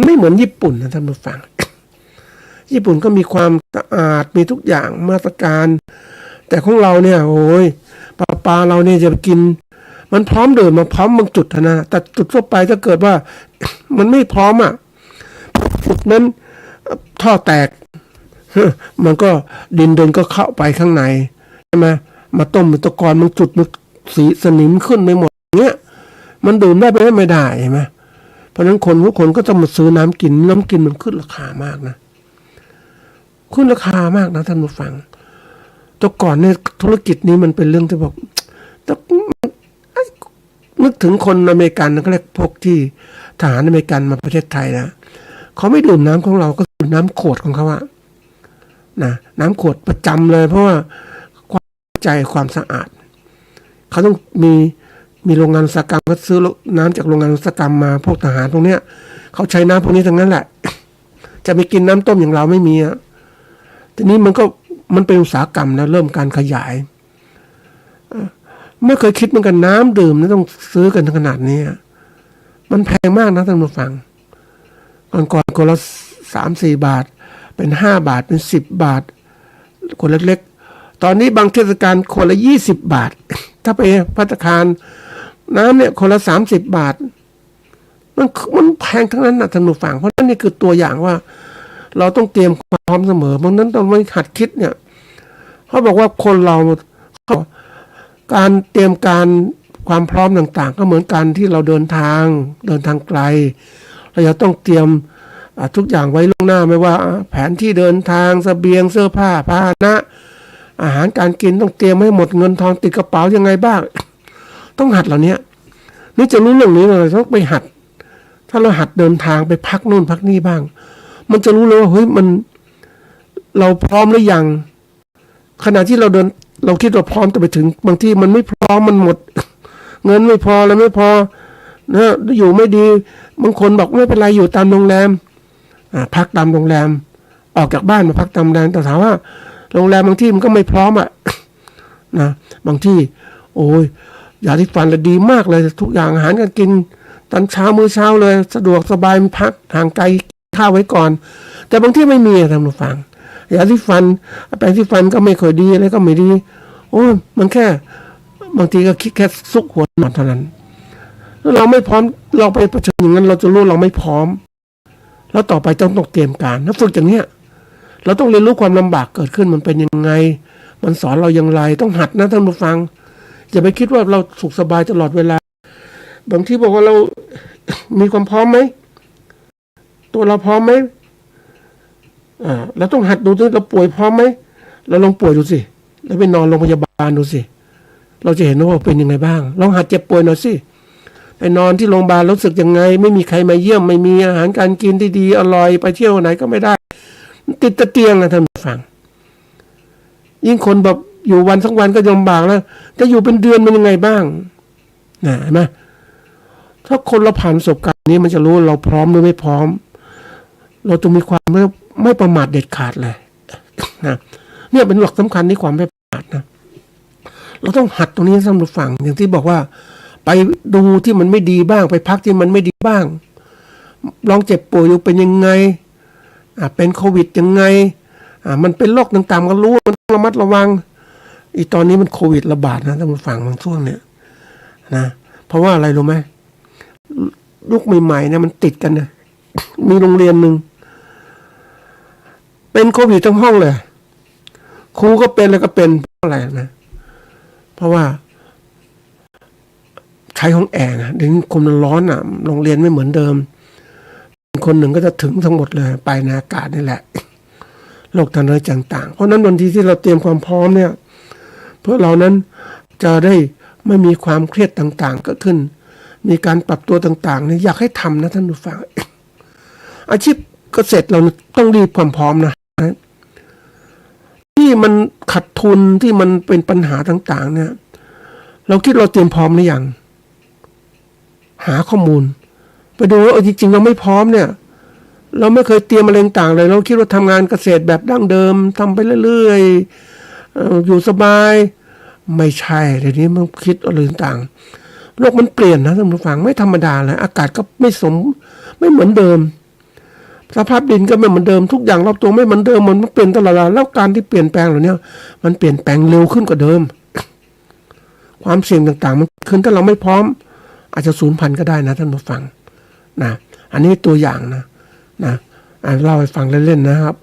ไม่เหมือนญี่ปุ่นนะท่านผู้ฟัง ญี่ปุ่นก็มีความสะอาดมีทุกอย่างมาตรการแต่ของเราเนี่ยโอ้ยประปาเราเนี่ยจะไปกินมันพร้อมเดินมาพร้อมบางจุดนะแต่จุดทั่วไปถ้าเกิดว่า มันไม่พร้อมจุดนั้นท่อแตกมันก็ดินเดินก็เข้าไปข้างในใช่ไหมมาต้มตะกอนมันจุดมันสีสนิมขึ้นไปหมดเงี้ยมันดื่มได้ไม่ได้ใช่ไหมเพราะฉะนั้นทุกคนก็ต้องมาซื้อน้ำกินมันขึ้นราคามากนะขึ้นราคามากนะท่านผู้ฟังแต่ก่อนเนี่ยธุรกิจนี้มันเป็นเรื่องที่บอกนึกถึงคนอเมริกันเขาเรียกพวกที่ทหารอเมริกันมาประเทศไทยนะเขาไม่ดื่มน้ำของเราก็ดื่มน้ำขวดของเขานะน้ำขวดประจำเลยเพราะว่าความใจความสะอาดเขาต้องมีโรงงานอุตสาหกรรมก็ซื้อน้ำจากโรงงานอุตสาหกรรมมาพวกทหารพวกเนี้ยเขาใช้น้ำพวกนี้ทั้งนั้นแหละ จะไปกินน้ำต้มอย่างเราไม่มีทีนี้มันเป็นอุตสาหกรรมแล้วเริ่มการขยายไม่เคยคิดเหมือนกันน้ำดื่มนี่ต้องซื้อกันขนาดนี้มันแพงมากนะท่านผู้ฟังก่อนคนละ3-4 บาทเป็น5 บาทเป็น10 บาทคนเล็กๆตอนนี้บางเทศกาลคนละ20 บาทถ้าไปภัตตาคารน้ำเนี่ยคนละ30 บาทมันแพงทั้งนั้นนะท่านผู้ฟังเพราะนั่นนี่คือตัวอย่างว่าเราต้องเตรียมความพร้อมเสมอบางนั้นต้องไม่หัดคิดเนี่ยเขาบอกว่าคนเราการเตรียมการความพร้อมต่างๆก็เหมือนกันที่เราเดินทางไกลเราจะต้องเตรียมทุกอย่างไว้ล่วงหน้าไม่ว่าแผนที่เดินทางเสบียงเสื้อผ้าพาหนะอาหารการกินต้องเตรียมให้หมดเงินทองติดกระเป๋ายังไงบ้างต้องหัดเหล่านี้นี่จะรู้เรื่องนี้เราต้องไปหัดถ้าเราหัดเดินทางไปพักนู่นพักนี่บ้างมันจะรู้เลยว่าเฮ้ย เราพร้อมหรือยังขณะที่เราเดินเราคิดว่าพร้อมแต่ไปถึงบางที่มันไม่พร้อมมันหมด เงินไม่พอแล้วไม่พอนะอยู่ไม่ดีบางคนบอกไม่เป็นไรอยู่ตามโรงแรมพักตามโรงแรมออกจากบ้านมาพักตามโรงแรมแต่ถามว่าโรงแรมบางที่มันก็ไม่พร้อมอ่ะ นะบางที่โอ้ยยาที่ฟันละดีมากเลยทุกอย่างอาหารการกินตอนเช้ามื้อเช้าเลยสะดวกสบายมีพักห่างไกลข้าวไว้ก่อนแต่บางที่ไม่มีท่านผู้ฟังยาที่ฟันแปรงที่ฟันก็ไม่ค่อยดีอะไรก็ไม่ดีโอ้มันแค่บางทีก็คิดแค่ซุกหัวนอนเท่านั้นแล้วเราไม่พร้อมเราไปเผชิญอย่างนั้นเราจะรู้เราไม่พร้อมแล้วต่อไปต้องเตรียมการถ้าฝึกอย่างเนี้ยเราต้องเรียนรู้ความลำบากเกิดขึ้นมันเป็นยังไงมันสอนเราอย่างไรต้องหัดนะท่านผู้ฟังอย่าไปคิดว่าเราสุขสบายตลอดเวลาบางทีบอกว่าเรา มีความพร้อมไหมตัวเราพร้อมไหมเราต้องหัดดูด้วยเราป่วยพร้อมไหมเราลองป่วยดูสิแล้วไปนอนโรงพยาบาลดูสิเราจะเห็นว่าเป็นยังไงบ้างลองหัดเจ็บป่วยหน่อยสิไปนอนที่โรงพยาบาลรู้สึกยังไงไม่มีใครมาเยี่ยมไม่มีอาหารการกินที่ดีอร่อยไปเที่ยวไหนก็ไม่ได้ติดเตียงนะท่านผู้ฟังยิ่งคนแบบอยู่วันสักวันก็ลำบากแล้วจะอยู่เป็นเดือนมันยังไงบ้างนะเห็นไหมถ้าคนเราผ่านประสบการณ์นี้มันจะรู้เราพร้อมหรือไม่พร้อมเราต้องมีความไม่ประมาทเด็ดขาดเลยนะเนี่ยเป็นหลักสำคัญที่ความไม่ประมาทนะเราต้องหัดตรงนี้ท่านผู้ฟังอย่างที่บอกว่าไปดูที่มันไม่ดีบ้างไปพักที่มันไม่ดีบ้างลองเจ็บป่วยอยู่เป็นยังไงเป็นโควิดยังไงมันเป็นโรคต่างๆก็รู้มันต้องระมัดระวังอีตอนนี้มันโควิดระบาดนะท่านผู้ฟังบางช่วงเนี่ยนะเพราะว่าอะไรรู้ไหมลูกใหม่ๆเนี่ยมันติดกันนะมีโรงเรียนหนึ่งเป็นโควิดทั้งห้องเลยครูก็เป็นแล้วก็เป็นเพราะอะไรนะเพราะว่าใช้ห้องแอร์นะเดี๋ยวนี้ความร้อนอ่ะโรงเรียนไม่เหมือนเดิมคนหนึ่งก็จะถึงทั้งหมดเลยไปในอากาศนี่แหละโรคทางเดินต่างๆเพราะนั้นวันที่เราเตรียมความพร้อมเนี่ยเพื่อเรานั้นจะได้ไม่มีความเครียดต่างๆเกิดขึ้นมีการปรับตัวต่างๆนี่อยากให้ทำนะท่านผู้ฟัง อาชีพเกษตรเราต้องรีบความพร้อมนะที่มันขาดทุนที่มันเป็นปัญหาต่างๆเนี่ยเราคิดเราเตรียมพร้อมหรือยังหาข้อมูลไปดูว่าจริงๆเราไม่พร้อมเนี่ยเราไม่เคยเตรียมอะไรต่างๆเลยเราคิดว่าทำงานเกษตรแบบดั้งเดิมทำไปเรื่อยๆอยู่สบายไม่ใช่เดี๋ยวนี้มันคิดอะไรต่างๆโลกมันเปลี่ยนนะท่านผู้ฟังไม่ธรรมดาเลยอากาศก็ไม่เหมือนเดิมสภาพดินก็ไม่เหมือนเดิมทุกอย่างรอบตัวไม่เหมือนเดิมมันเปลี่ยนตลอดแล้วการที่เปลี่ยนแปลงเหล่านี้มันเปลี่ยนแปลงเร็วขึ้นกว่าเดิมความเสี่ยงต่างๆมันขึ้นถ้าเราไม่พร้อมอาจจะสูญพันธุ์ก็ได้นะท่านผู้ฟังนะอันนี้ตัวอย่างนะเล่าให้ฟังเล่นๆนะครับ